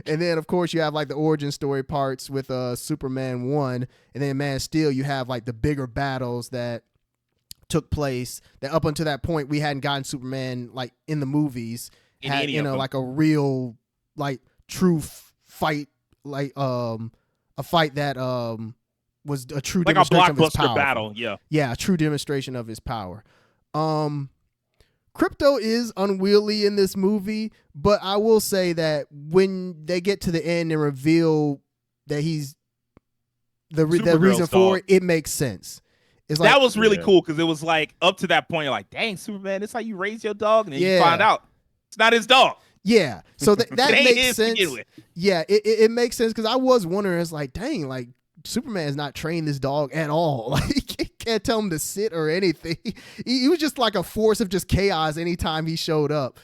and then of course you have like the origin story parts with Superman 1, and then Man of Steel you have like the bigger battles that took place that up until that point we hadn't gotten Superman like in the movies had, like a real like true fight, like a fight that was a true like demonstration a of his blockbuster power. Battle. A true demonstration of his power. Crypto is unwieldy in this movie, but I will say that when they get to the end and reveal that he's the reason for it, it makes sense. It's like, that was really cool, because it was like up to that point, you're like, dang, Superman, this how you raise your dog? And then you find out it's not his dog. Yeah, so that makes sense. With. Yeah, it makes sense, because I was wondering, it's like, dang, like Superman has not trained this dog at all. Like, can't tell him to sit or anything. He was just like a force of just chaos anytime he showed up.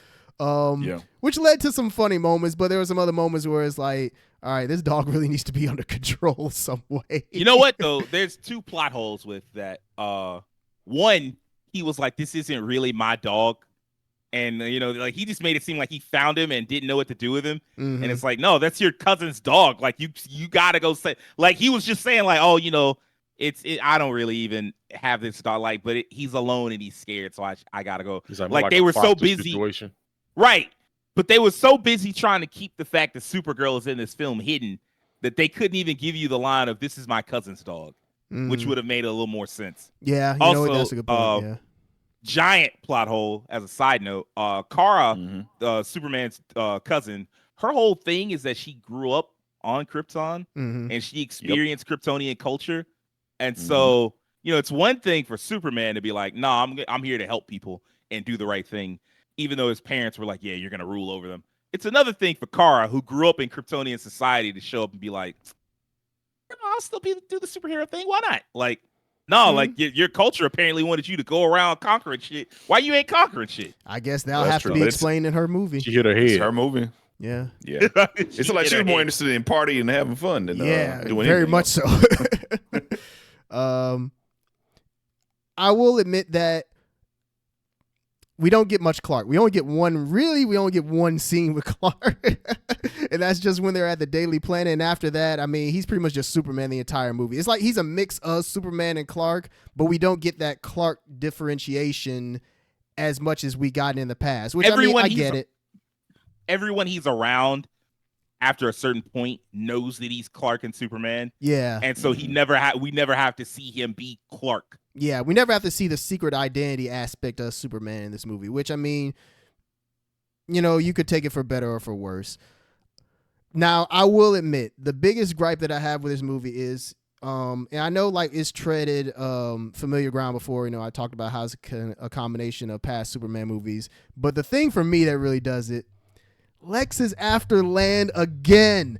Which led to some funny moments, but there were some other moments where it's like, all right, this dog really needs to be under control some way. You know what though? There's two plot holes with that. One, he was like, this isn't really my dog. And, like he just made it seem like he found him and didn't know what to do with him. Mm-hmm. And it's like, no, that's your cousin's dog. Like you got to go say, like he was just saying like, oh, I don't really even have this dog, like, but he's alone and he's scared. So I got to go. Like they were so busy. Situation. Right. But they were so busy trying to keep the fact that Supergirl is in this film hidden that they couldn't even give you the line of this is my cousin's dog, which would have made a little more sense. Yeah. Also, that's a good point. Giant plot hole as a side note. Kara, Superman's cousin, her whole thing is that she grew up on Krypton and she experienced Kryptonian culture. And so, it's one thing for Superman to be like, nah, I'm here to help people and do the right thing, even though his parents were like, yeah, you're going to rule over them. It's another thing for Kara, who grew up in Kryptonian society, to show up and be like, I'll still do the superhero thing. Why not? Like, no, like your culture apparently wanted you to go around conquering shit. Why you ain't conquering shit? I guess that'll have to be explained in her movie. She hit her head. It's her movie. Yeah. It's like she was more interested in partying and having fun than doing very much so. I will admit that we don't get much Clark. We only get one scene with Clark. And that's just when they're at the Daily Planet. And after that, I mean, he's pretty much just Superman the entire movie. It's like he's a mix of Superman and Clark, but we don't get that Clark differentiation as much as we got in the past, which I get it. Everyone he's around after a certain point knows that he's Clark and Superman. Yeah. And so we never have to see him be Clark. Yeah, we never have to see the secret identity aspect of Superman in this movie, which, I mean, you know, you could take it for better or for worse. Now, I will admit, the biggest gripe that I have with this movie is, and I know, like, it's treaded familiar ground before. You know, I talked about how it's a combination of past Superman movies. But the thing for me that really does it, Lex is after Land again.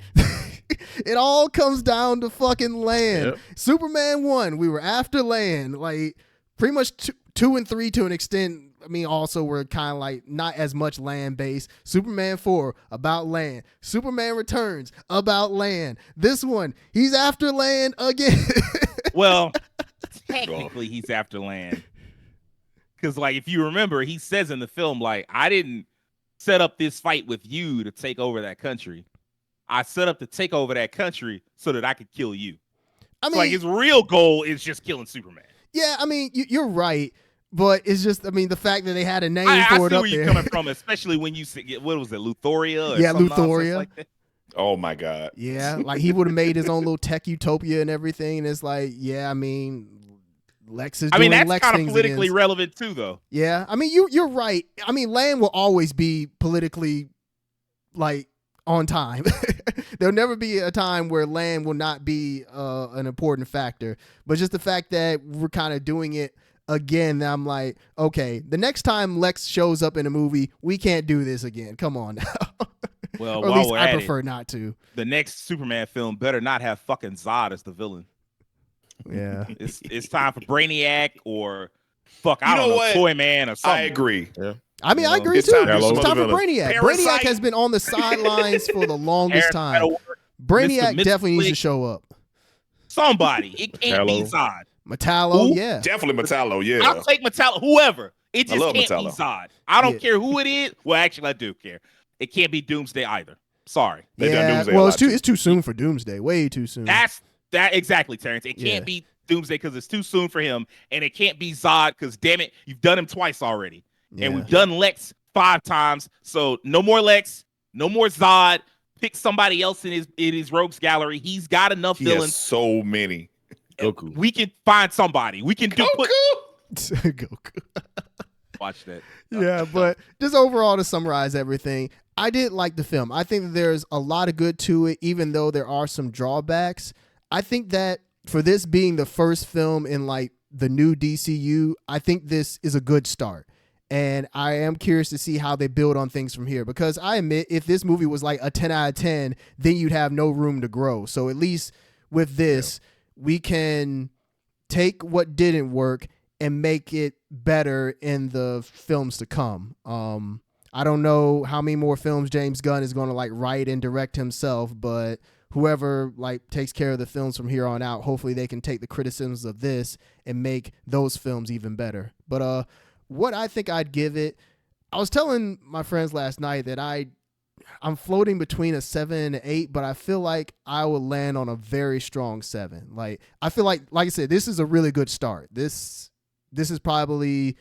It all comes down to fucking Land. Yep. Superman 1, we were after Land. Like, pretty much 2 and 3 to an extent. I mean, also we're kind of like not as much land-based. Superman 4, about land. Superman Returns, about land. This one, he's after Land again. Well, technically he's after Land. Because, like, if you remember, he says in the film, like, I didn't set up this fight with you to take over that country. I set up to take over that country so that I could kill you. I mean, so, like, his real goal is just killing Superman. Yeah, I mean, you're right, but it's just, I mean, the fact that they had a name for it up there. I see where you're coming from, especially when you get, what was it, Luthor? Yeah, Luthor. Like that? Oh my God. Yeah, like he would have made his own little tech utopia and everything, and it's like, yeah, I mean, Lex is doing Lex things. I mean, that's kind of politically relevant too, though. Yeah, I mean, you're right. I mean, Land will always be politically, like, on time. There'll never be a time where Land will not be an important factor. But just the fact that we're kind of doing it again, I'm like, okay, the next time Lex shows up in a movie, we can't do this again. Come on now. Well, or at least I prefer not to. The next Superman film better not have fucking Zod as the villain. Yeah. It's time for Brainiac or I don't know, Toyman or something. I agree. Yeah. I mean, I agree too. It's time for Brainiac. Brainiac has been on the sidelines for the longest time. Brainiac definitely needs to show up. Somebody. It can't be Zod. Metallo, yeah. Definitely Metallo, yeah. I'll take Metallo, whoever. It just can't Metallo. be Zod. I don't care who it is. Well, actually, I do care. It can't be Doomsday either. Sorry. They've done Doomsday well, it's too soon for Doomsday. Way too soon. That exactly, Terrence. It can't be Doomsday because it's too soon for him, and it can't be Zod because, damn it, you've done him twice already. And we've done Lex 5 times, so no more Lex, no more Zod. Pick somebody else in his rogues gallery. He's got enough villains. So many. Goku. We can find somebody. We can do Goku. Watch that. Yeah, but just overall to summarize everything, I did like the film. I think that there's a lot of good to it, even though there are some drawbacks. I think that for this being the first film in like the new DCU, I think this is a good start. And I am curious to see how they build on things from here, because I admit if this movie was like a 10 out of 10, then you'd have no room to grow. So at least with this, we can take what didn't work and make it better in the films to come. I don't know how many more films James Gunn is going to like write and direct himself, but whoever like takes care of the films from here on out, hopefully they can take the criticisms of this and make those films even better. But what I think I'd give it, I was telling my friends last night that I'm floating between a 7 and an 8, but I feel like I will land on a very strong 7. Like, I feel like I said, this is a really good start. This is probably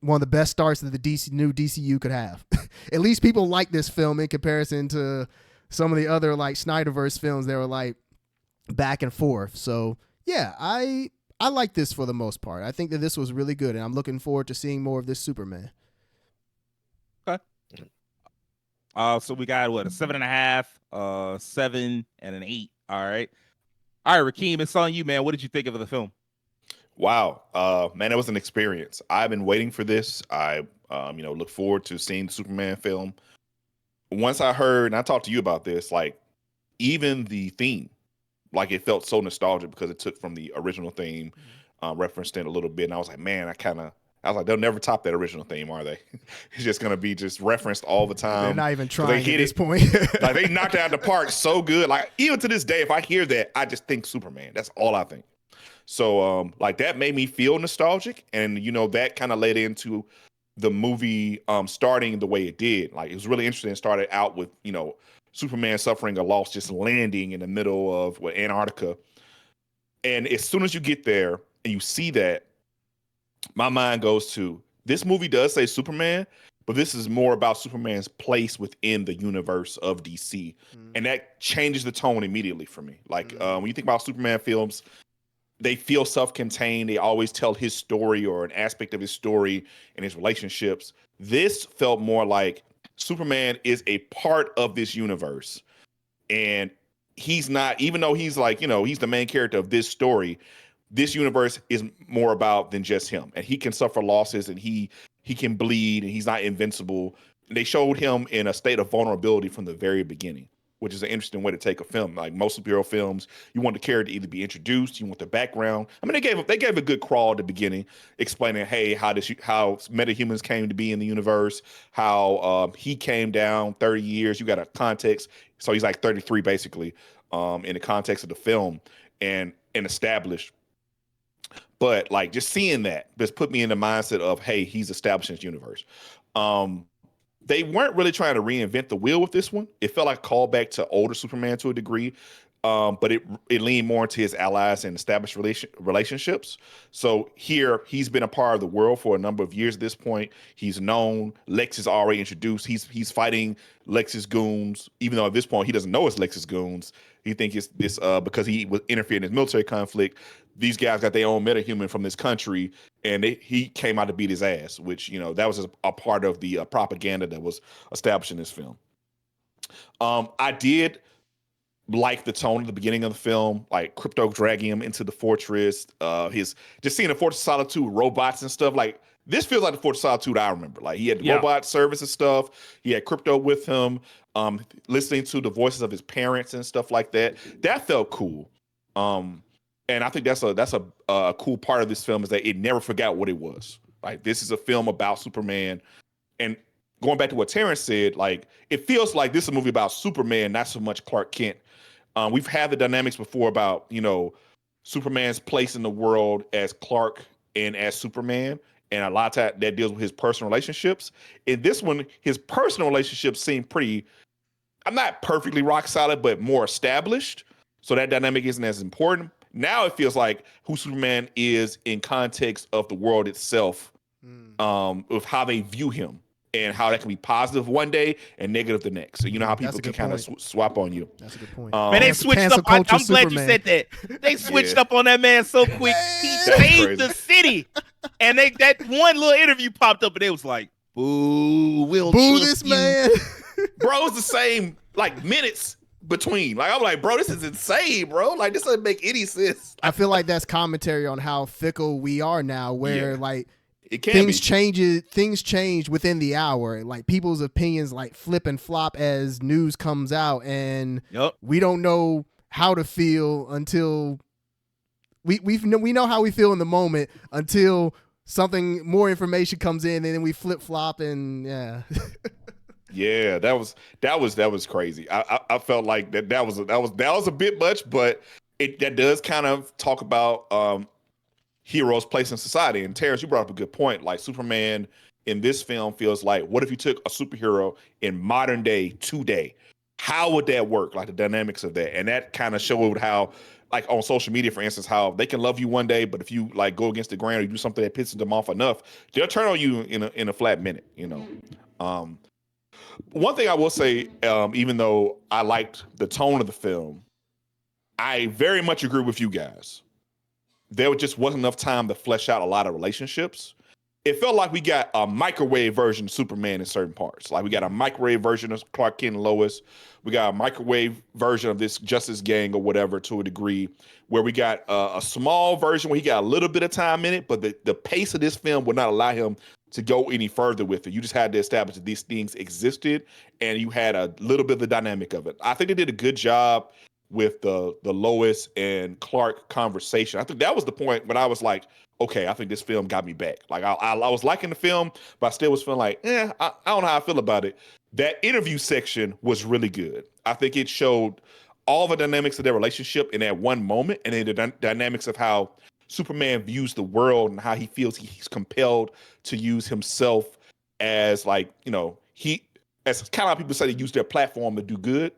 one of the best starts that the new DCU could have. At least people like this film in comparison to some of the other like Snyderverse films that were like back and forth. So yeah, I like this for the most part. I think that this was really good, and I'm looking forward to seeing more of this Superman. Okay. So we got what, a 7.5, 7, and an 8. All right, Rajhkeem, it's on you, man. What did you think of the film? Wow, man, it was an experience. I've been waiting for this. I, look forward to seeing the Superman film. Once I heard, and I talked to you about this, like even the theme. Like it felt so nostalgic because it took from the original theme, referenced it a little bit. And I was like, man, I was like, they'll never top that original theme, are they? It's just going to be just referenced all the time. They're not even trying at this point. Like they knocked it out of the park so good. Like even to this day, if I hear that, I just think Superman. That's all I think. So like that made me feel nostalgic, and that kind of led into the movie starting the way it did. Like it was really interesting. It started out with Superman suffering a loss, just landing in the middle of Antarctica, and as soon as you get there and you see that, my mind goes to, this movie does say Superman, but this is more about Superman's place within the universe of DC. And that changes the tone immediately for me. Like when you think about Superman films, they feel self-contained. They always tell his story or an aspect of his story and his relationships. This felt more like Superman is a part of this universe. And he's not, even though he's like, he's the main character of this story, this universe is more about than just him. And he can suffer losses, and he can bleed, and he's not invincible. And they showed him in a state of vulnerability from the very beginning, which is an interesting way to take a film. Like most superhero films, you want the character to either be introduced, you want the background. I mean, they gave a good crawl at the beginning, explaining, hey, how metahumans came to be in the universe, how he came down 30 years. You got a context. So he's like 33 basically, in the context of the film, and established. But like just seeing that just put me in the mindset of, hey, he's establishing his universe. They weren't really trying to reinvent the wheel with this one. It felt like a callback to older Superman to a degree, but it leaned more into his allies and established relationships. So here, he's been a part of the world for a number of years at this point. He's known. Lex is already introduced. He's fighting Lex's goons, even though at this point he doesn't know it's Lex's goons. He thinks it's this because he was interfering in his military conflict. These guys got their own metahuman from this country, and he came out to beat his ass, which, that was a part of the propaganda that was established in this film. I did like the tone at the beginning of the film, like Crypto dragging him into the fortress, just seeing the Fortress of Solitude, robots and stuff. Like this feels like the Fortress of Solitude I remember. Like he had the robot service and stuff. He had Crypto with him, listening to the voices of his parents and stuff like that. That felt cool. And I think that's a cool part of this film, is that it never forgot what it was. Like this is a film about Superman, and going back to what Terance said, like it feels like this is a movie about Superman, not so much Clark Kent. We've had the dynamics before about Superman's place in the world as Clark and as Superman, and a lot of time that deals with his personal relationships. In this one, his personal relationships seem pretty, I'm not perfectly rock solid, but more established. So that dynamic isn't as important. Now it feels like who Superman is in context of the world itself, of how they view him and how that can be positive one day and negative the next. So you know how people can kind of swap on you. That's a good point. Man, they switched up. I'm glad Superman. You said that. They switched up on that man so quick. He saved the city. And that one little interview popped up, and they was like, boo, we'll boo this man. Bro, it's the same like minutes between. Like I'm like, bro, this is insane, bro. Like this doesn't make any sense. I feel like that's commentary on how fickle we are now, where like it can things change within the hour. Like people's opinions like flip and flop as news comes out, and we don't know how to feel until we know how we feel in the moment until something more information comes in, and then we flip flop, and Yeah, that was crazy. I felt like that was a bit much, but that does kind of talk about heroes' place in society. And Terance, you brought up a good point. Like Superman in this film feels like, what if you took a superhero in modern day today? How would that work? Like the dynamics of that, and that kind of showed how, like on social media, for instance, how they can love you one day, but if you like go against the grain or you do something that pisses them off enough, they'll turn on you in a flat minute. One thing I will say, even though I liked the tone of the film, I very much agree with you guys. There just wasn't enough time to flesh out a lot of relationships. It felt like we got a microwave version of Superman in certain parts. Like we got a microwave version of Clark Kent and Lois. We got a microwave version of this Justice Gang or whatever to a degree, where we got a small version where he got a little bit of time in it, but the pace of this film would not allow him to go any further with it. You just had to establish that these things existed, and you had a little bit of the dynamic of it. I think they did a good job with the Lois and Clark conversation. I think that was the point when I was like, okay, I think this film got me back. Like I was liking the film, but I still was feeling like, I don't know how I feel about it. That interview section was really good. I think it showed all the dynamics of their relationship in that one moment, and then the dynamics of how Superman views the world and how he feels he's compelled to use himself as like, he, as kind of how people say they use their platform to do good.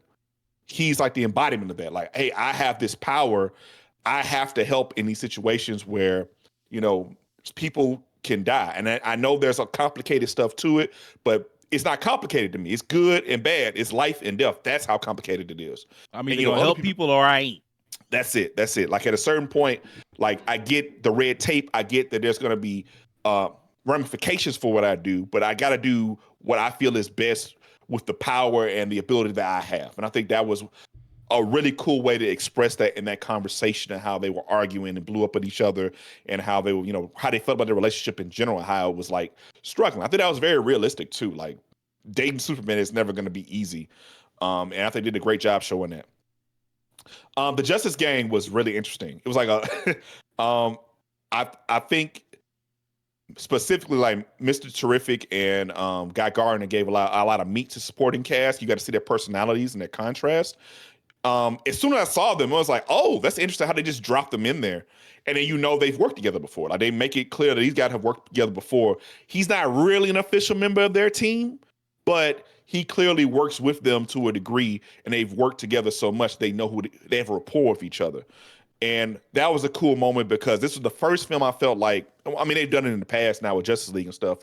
He's like the embodiment of that. Like, hey, I have this power. I have to help in these situations where, people can die. And I know there's a complicated stuff to it, but it's not complicated to me. It's good and bad. It's life and death. That's how complicated it is. I mean, you're going to help people or I ain't. That's it. Like at a certain point, like I get the red tape. I get that there's going to be ramifications for what I do, but I got to do what I feel is best with the power and the ability that I have. And I think that was a really cool way to express that in that conversation, and how they were arguing and blew up at each other, and how they were, how they felt about their relationship in general, and how it was like struggling. I think that was very realistic too. Like dating Superman is never going to be easy. And I think they did a great job showing that. The Justice Gang was really interesting. It was like I think specifically like Mr. Terrific and Guy Gardner gave a lot of meat to supporting cast. You got to see their personalities and their contrast. As soon as I saw them, I was like, oh, that's interesting how they just dropped them in there. And then they've worked together before. Like they make it clear that these guys have worked together before. He's not really an official member of their team, but he clearly works with them to a degree, and they've worked together so much they know they have a rapport with each other. And that was a cool moment because this was the first film I felt like, I mean, they've done it in the past now with Justice League and stuff,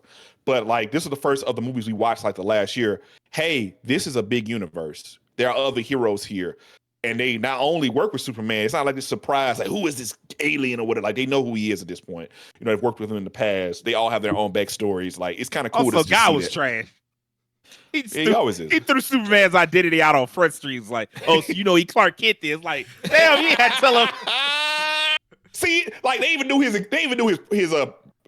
but like this was the first of the movies we watched like the last year. Hey, this is a big universe. There are other heroes here. And they not only work with Superman, it's not like this surprise, like, who is this alien or whatever? Like, they know who he is at this point. They've worked with him in the past. They all have their own backstories. Like, it's kind of cool. Also, Guy was trash. He always is. He threw Superman's identity out on Front Street. It's like, oh, so he Clark Kent is. Like, damn, you had to tell him. See, like they even knew his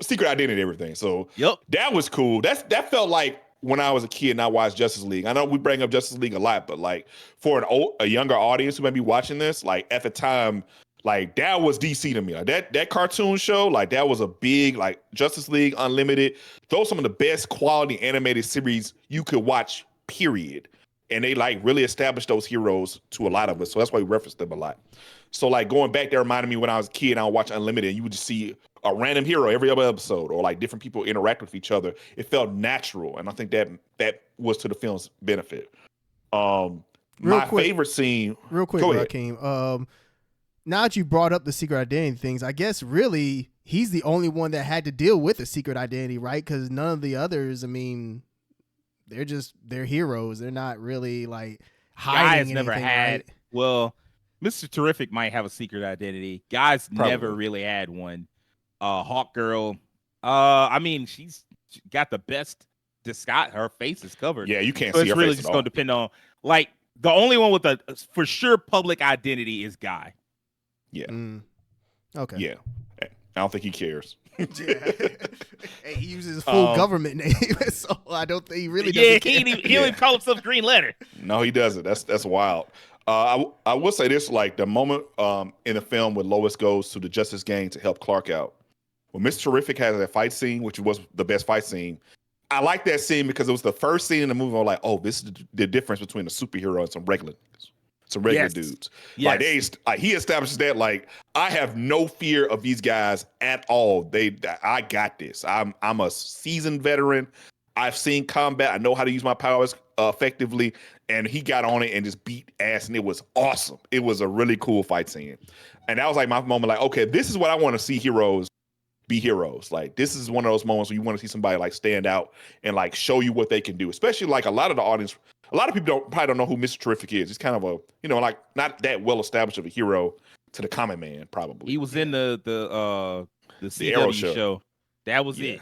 secret identity and everything. So yep, that was cool. That felt like when I was a kid and I watched Justice League. I know we bring up Justice League a lot, but like for a younger audience who may be watching this, like at the time, like that was DC to me. Like that cartoon show, like that was a big, like Justice League Unlimited. Those are some of the best quality animated series you could watch, period. And they like really established those heroes to a lot of us. So that's why we reference them a lot. So like going back, that reminded me when I was a kid and I would watch Unlimited, and you would just see a random hero every other episode, or like different people interact with each other. It felt natural, and I think that was to the film's benefit. Favorite scene. Real quick, Rajhkeem. Now that you brought up the secret identity things, I guess really he's the only one that had to deal with a secret identity, right? Because none of the others, I mean, they're heroes. They're not really like hiding anything. Never had. Right? Well, Mr. Terrific might have a secret identity. Guy's never really had one. Hawk Girl. I mean, she's got the best disguise. Her face is covered. Yeah, you can't so see her it's really face just at going all. to depend on, like, the only one with a for sure public identity is Guy. Yeah. Okay. Yeah. I don't think he cares. Hey, he uses his full government name, so I don't think he really doesn't care. He don't even call himself Green Lantern. No, he doesn't. That's wild. I will say this, like the moment in the film when Lois goes to the Justice Gang to help Clark out. When Mr. Terrific has that fight scene, which was the best fight scene, I like that scene because it was the first scene in the movie where I'm like, oh, this is the difference between a superhero and some regular dudes. Yes. Like he establishes that, like, I have no fear of these guys at all. I got this. I'm a seasoned veteran. I've seen combat. I know how to use my powers effectively. And he got on it and just beat ass, and it was awesome. It was a really cool fight scene. And that was like my moment, like, okay, this is what I want to see heroes be heroes. Like, this is one of those moments where you want to see somebody like stand out and like show you what they can do. Especially like a lot of the audience, a lot of people probably don't know who Mr. Terrific is. He's kind of a, like not that well established of a hero to the common man, probably. He was in the CW show. That was it.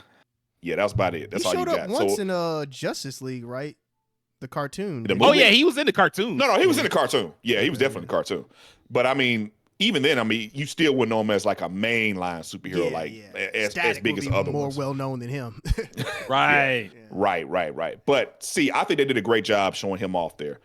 Yeah, that was about it. That's all you got. He showed up once in Justice League, right? The cartoon. Oh yeah, he was in the cartoon. No, he was in the cartoon. Yeah, he was definitely in the cartoon. But I mean, even then, you still wouldn't know him as like a mainline superhero, as big as other more ones. More well known than him. Right. Yeah. Right. But see, I think they did a great job showing him off there.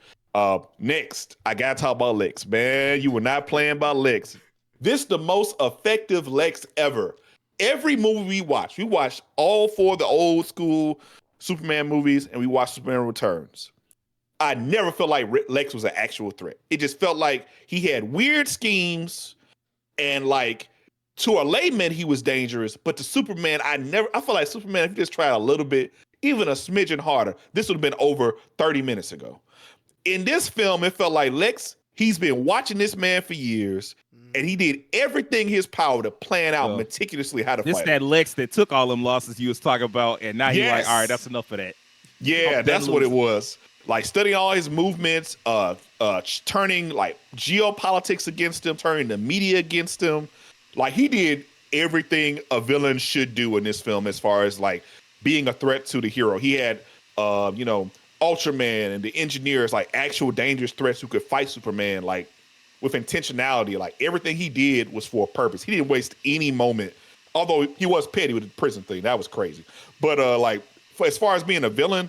Next, I gotta talk about Lex. Man, you were not playing by Lex. This is the most effective Lex ever. Every movie we watched all four of the old school Superman movies, and we watched Superman Returns. I never felt like Lex was an actual threat. It just felt like he had weird schemes, and like to a layman he was dangerous, but to Superman, I feel like Superman, if he just tried a little bit, even a smidgen harder, this would have been over 30 minutes ago. In this film, it felt like Lex, he's been watching this man for years, and he did everything in his power to plan out meticulously how to fight. This that Lex that took all them losses you was talking about, and now he's like, all right, that's enough of that. Yeah, that's what it was. Like studying all his movements, turning like geopolitics against him, turning the media against him. Like he did everything a villain should do in this film as far as like being a threat to the hero. He had, Ultraman and the engineers, like actual dangerous threats who could fight Superman, like with intentionality. Like everything he did was for a purpose. He didn't waste any moment. Although he was petty with the prison thing, that was crazy. But as far as being a villain,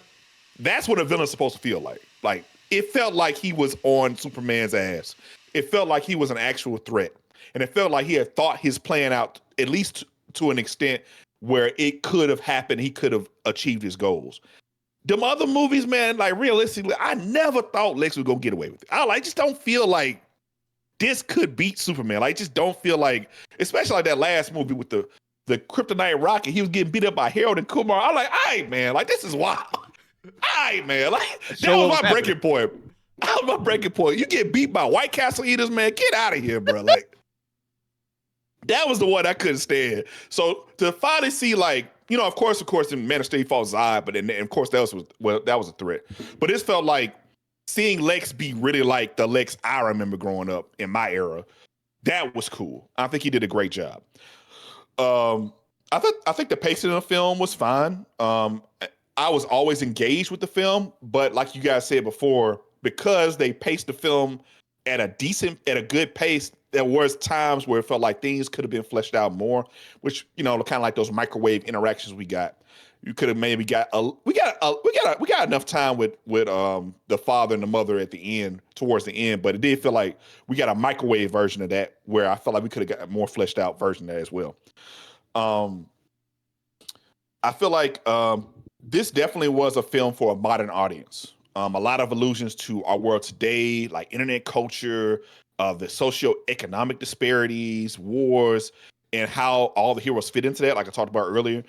that's what a villain's supposed to feel like. Like it felt like he was on Superman's ass. It felt like he was an actual threat, and it felt like he had thought his plan out at least to an extent where it could have happened. He could have achieved his goals. Them other movies, man, like realistically, I never thought Lex was gonna get away with it. I just don't feel like this could beat Superman. Like, just don't feel like, especially like that last movie with the Kryptonite rocket, he was getting beat up by Harold and Kumar. I'm like, all right, man, like this is wild. All right, man, like that was my breaking point. That was my breaking point. You get beat by White Castle eaters, man, get out of here, bro. Like that was the one I couldn't stand. So to finally see, like, of course, in Man of Steel, he fought Zod, but then, of course, that was a threat. But this felt like seeing Lex be really like the Lex I remember growing up in my era. That was cool. I think he did a great job. I think the pacing of the film was fine. I was always engaged with the film, but like you guys said before, because they paced the film at a good pace, there was times where it felt like things could have been fleshed out more, which, kind of like those microwave interactions we got. You could have maybe we got enough time with the father and the mother at the end, towards the end, but it did feel like we got a microwave version of that where I felt like we could have got a more fleshed out version of that as well. I feel like this definitely was a film for a modern audience. A lot of allusions to our world today, like internet culture, the socioeconomic disparities, wars, and how all the heroes fit into that, like I talked about earlier.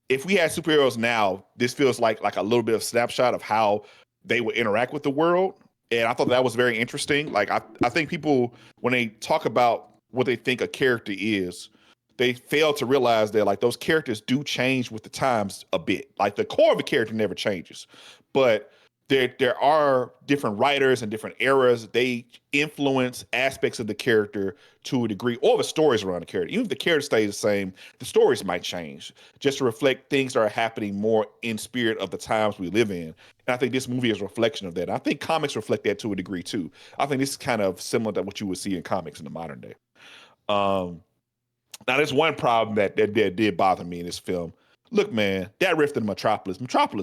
If we had superheroes now, this feels like a little bit of snapshot of how they would interact with the world. And I thought that was very interesting. Like I think people, when they talk about what they think a character is, they fail to realize that like those characters do change with the times a bit. Like the core of a character never changes, but there are different writers and different eras. They influence aspects of the character to a degree, or the stories around the character. Even if the character stays the same, the stories might change just to reflect things that are happening more in spirit of the times we live in. And I think this movie is a reflection of that. And I think comics reflect that to a degree too. I think this is kind of similar to what you would see in comics in the modern day. Now, there's one problem that did bother me in this film. Look, man, that rift in Metropolis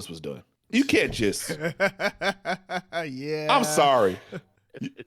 was done. You can't just. Yeah. I'm sorry.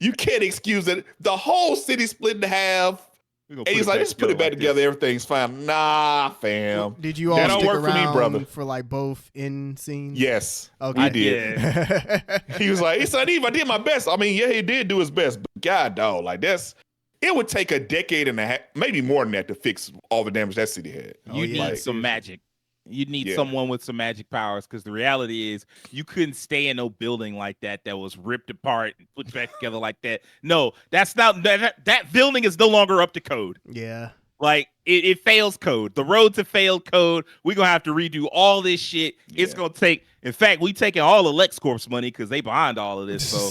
You can't excuse it. The whole city split in half. And he's like, let's put it back together. Everything's fine. Nah, fam. Did you all that stick don't work around for me, brother. For like both end scenes? Yes. Okay. I did. Yeah. He was like, I did my best. I mean, yeah, he did do his best. But God, dog, like it would take a decade and a half, maybe more than that, to fix all the damage that city had. You need some magic. You need someone with some magic powers, because the reality is you couldn't stay in no building like that was ripped apart and put back together like that. No, that's not that building is no longer up to code. Yeah. Like it fails code. The roads have failed code. We're gonna have to redo all this shit. Yeah. It's gonna take. In fact, we taking all of LexCorp's money because they behind all of this. So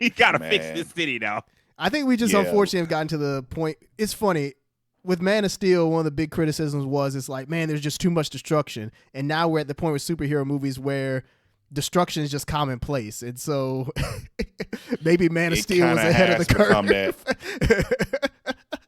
we gotta fix this city now. I think we just unfortunately have gotten to the point. It's funny. With Man of Steel, one of the big criticisms was it's like, man, there's just too much destruction. And now we're at the point with superhero movies where destruction is just commonplace. And so maybe Man of Steel was ahead of the curve.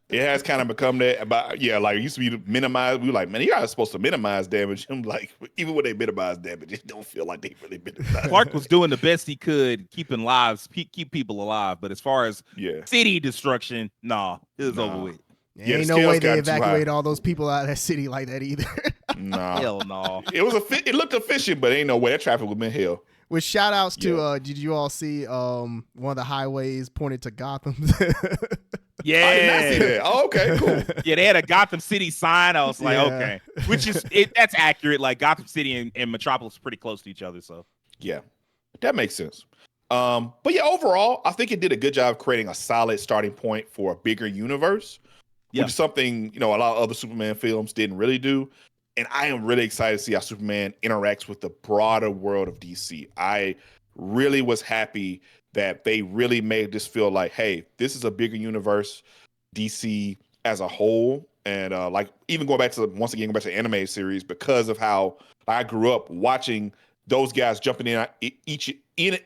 It has kind of become that. But yeah, like it used to be minimized. We were like, man, you guys are supposed to minimize damage. I'm like, even when they minimize damage, it don't feel like they really minimize. Clark was doing the best he could, keeping lives, keep people alive. But as far as city destruction, it was over with. Ain't no way they evacuated all those people out of that city like that either. Nah. Hell no. It looked efficient, but ain't no way. That traffic would have been hell. With shout outs to did you all see one of the highways pointed to Gotham? Yeah, I did not see that. Oh, okay, cool. Yeah, they had a Gotham City sign. I was like, okay, which is that's accurate. Like Gotham City and Metropolis are pretty close to each other, so Yeah, that makes sense. But yeah, overall, I think it did a good job creating a solid starting point for a bigger universe, which is something, you know, a lot of other Superman films didn't really do. And I am really excited to see how Superman interacts with the broader world of DC. I really was happy that they really made this feel like, hey, this is a bigger universe, DC as a whole. And like even going back to the anime series, because of how I grew up watching those guys jumping in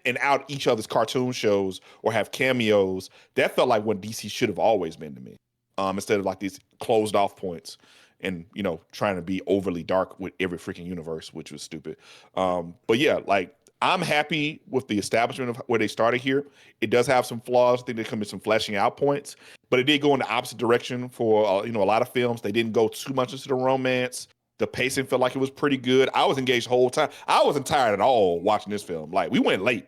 and out each other's cartoon shows or have cameos, that felt like what DC should have always been to me. Instead of like these closed off points and, you know, trying to be overly dark with every freaking universe, which was stupid. But yeah, like I'm happy with the establishment of where they started here. It does have some flaws. I think there come in some flashing out points, but it did go in the opposite direction for, you know, a lot of films. They didn't go too much into the romance. The pacing felt like it was pretty good. I was engaged the whole time. I wasn't tired at all watching this film. Like we went late.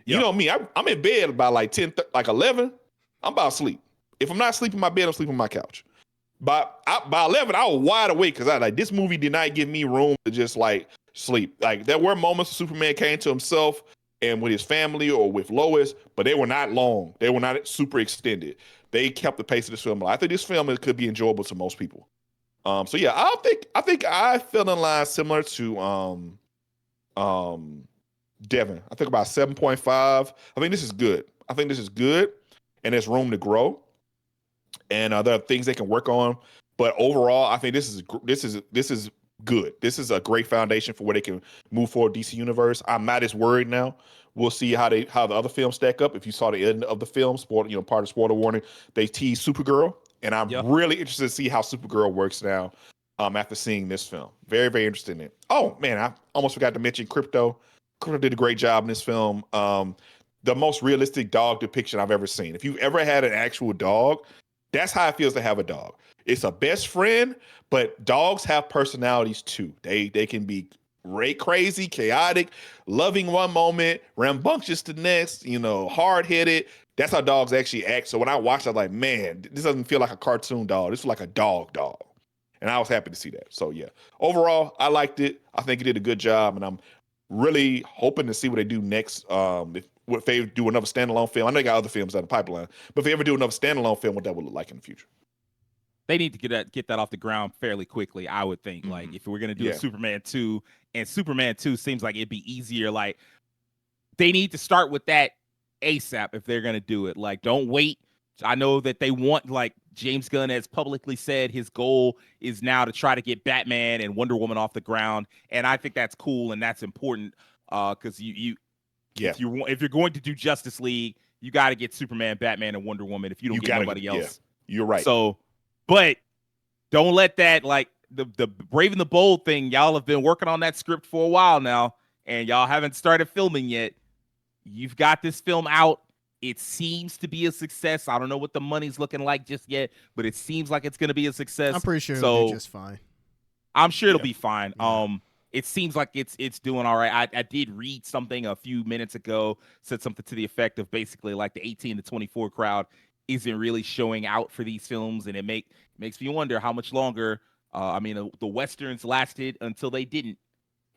You know me, I'm in bed by like 11. I'm about to sleep. If I'm not sleeping in my bed, I'm sleeping on my couch. By 11, I was wide awake because I like this movie did not give me room to just like sleep. Like there were moments Superman came to himself and with his family or with Lois, but they were not long. They were not super extended. They kept the pace of this film. I think this film could be enjoyable to most people. So yeah, I think I fell in line similar to Devin. I think about 7.5. I think this is good. And there's room to grow. And there are things they can work on. But overall, I think this is good. This is a great foundation for where they can move forward DC Universe. I'm not as worried now. We'll see how the other films stack up. If you saw the end of the film, part of spoiler warning, they tease Supergirl. And I'm really interested to see how Supergirl works now after seeing this film. Very, very interested in it. Oh, man, I almost forgot to mention Crypto. Crypto did a great job in this film. The most realistic dog depiction I've ever seen. If you've ever had an actual dog, that's how it feels to have a dog. It's a best friend, but dogs have personalities too. They can be crazy, chaotic, loving one moment, rambunctious the next, hard-headed. That's how dogs actually act. So when I watched it, I'm like, man, this doesn't feel like a cartoon dog. This is like a dog. And I was happy to see that. So yeah, overall, I liked it. I think it did a good job, and I'm really hoping to see what they do next. If they do another standalone film, I know they got other films on the pipeline, but if they ever do another standalone film, what that would look like in the future. They need to get that off the ground fairly quickly, I would think. Mm-hmm. Like if we're gonna do a Superman 2, and Superman 2 seems like it'd be easier. Like they need to start with that ASAP if they're gonna do it. Like don't wait. I know that they want, like James Gunn has publicly said, his goal is now to try to get Batman and Wonder Woman off the ground, and I think that's cool and that's important because if you're going to do Justice League, you got to get Superman, Batman, and Wonder Woman. If you don't get nobody else, you're right. So, but don't let that, like the Brave and the Bold thing. Y'all have been working on that script for a while now, and y'all haven't started filming yet. You've got this film out. It seems to be a success. I don't know what the money's looking like just yet, but it seems like it's going to be a success. I'm pretty sure it'll be just fine. I'm sure it'll be fine. Yeah. It seems like it's doing all right. I did read something a few minutes ago, said something to the effect of basically like the 18 to 24 crowd isn't really showing out for these films, and it makes me wonder how much longer. The Westerns lasted until they didn't.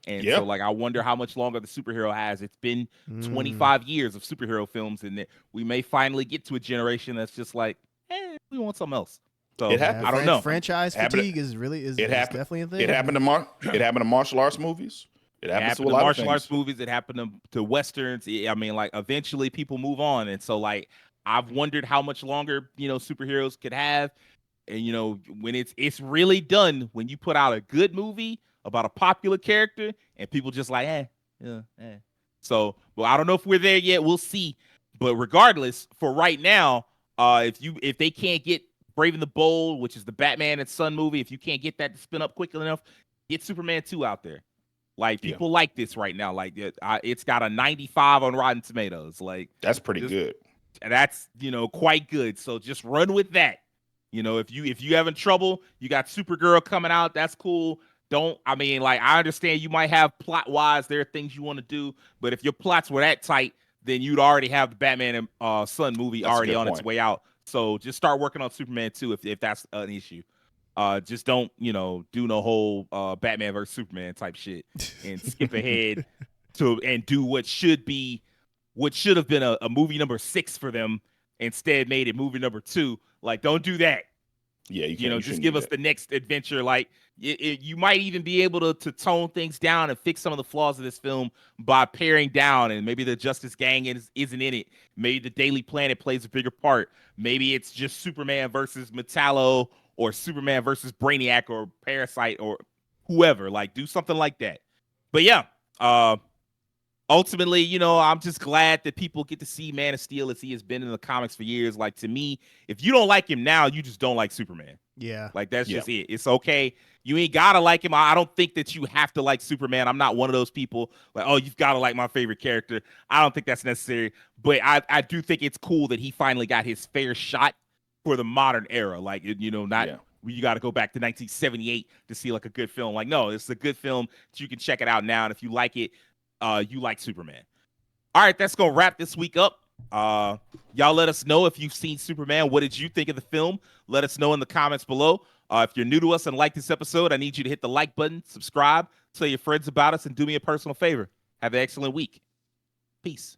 And so, like, I wonder how much longer the superhero has. It's been 25 years of superhero films, and we may finally get to a generation that's just like, we want something else. So I don't know. Franchise fatigue is definitely a thing. It happened to martial arts movies. It happened to martial arts movies. It happened to Westerns. Eventually people move on. And so, like, I've wondered how much longer, superheroes could have. And, when it's really done, when you put out a good movie about a popular character and people just like, So, well, I don't know if we're there yet. We'll see. But regardless, for right now, if they can't get Brave and the Bold, which is the Batman and Son movie, if you can't get that to spin up quickly enough, get Superman 2 out there. Like, people like this right now. Like, it's got a 95 on Rotten Tomatoes. Like, that's pretty good. That's, quite good. So just run with that. If you having trouble, you got Supergirl coming out. That's cool. don't. I mean, like, I understand you might have plot wise, there are things you want to do, but if your plots were that tight, then you'd already have the Batman and Son movie That's a already good on its point. way out. So just start working on Superman 2 if that's an issue. Just don't, do no whole Batman versus Superman type shit and skip ahead and do what should have been a movie number 6 for them, instead made it movie number 2. Like, don't do that. Yeah, you can't. You Just give us the next adventure. Like, you might even be able to tone things down and fix some of the flaws of this film by paring down, and maybe the Justice Gang isn't in it. Maybe the Daily Planet plays a bigger part. Maybe it's just Superman versus Metallo, or Superman versus Brainiac or Parasite or whoever. Like, do something like that. But yeah, ultimately, I'm just glad that people get to see Man of Steel as he has been in the comics for years. Like, to me, if you don't like him now, you just don't like Superman. Yeah. Like, that's just it. It's okay. You ain't gotta like him. I don't think that you have to like Superman. I'm not one of those people like, oh, you've got to like my favorite character. I don't think that's necessary. But I do think it's cool that he finally got his fair shot for the modern era. Like, not you got to go back to 1978 to see like a good film. Like, no, it's a good film. So you can check it out now. And if you like it, you like Superman. All right, that's gonna wrap this week up. Y'all let us know if you've seen Superman. What did you think of the film? Let us know in the comments below. If you're new to us and like this episode, I need you to hit the like button, subscribe, tell your friends about us, and do me a personal favor. Have an excellent week. Peace.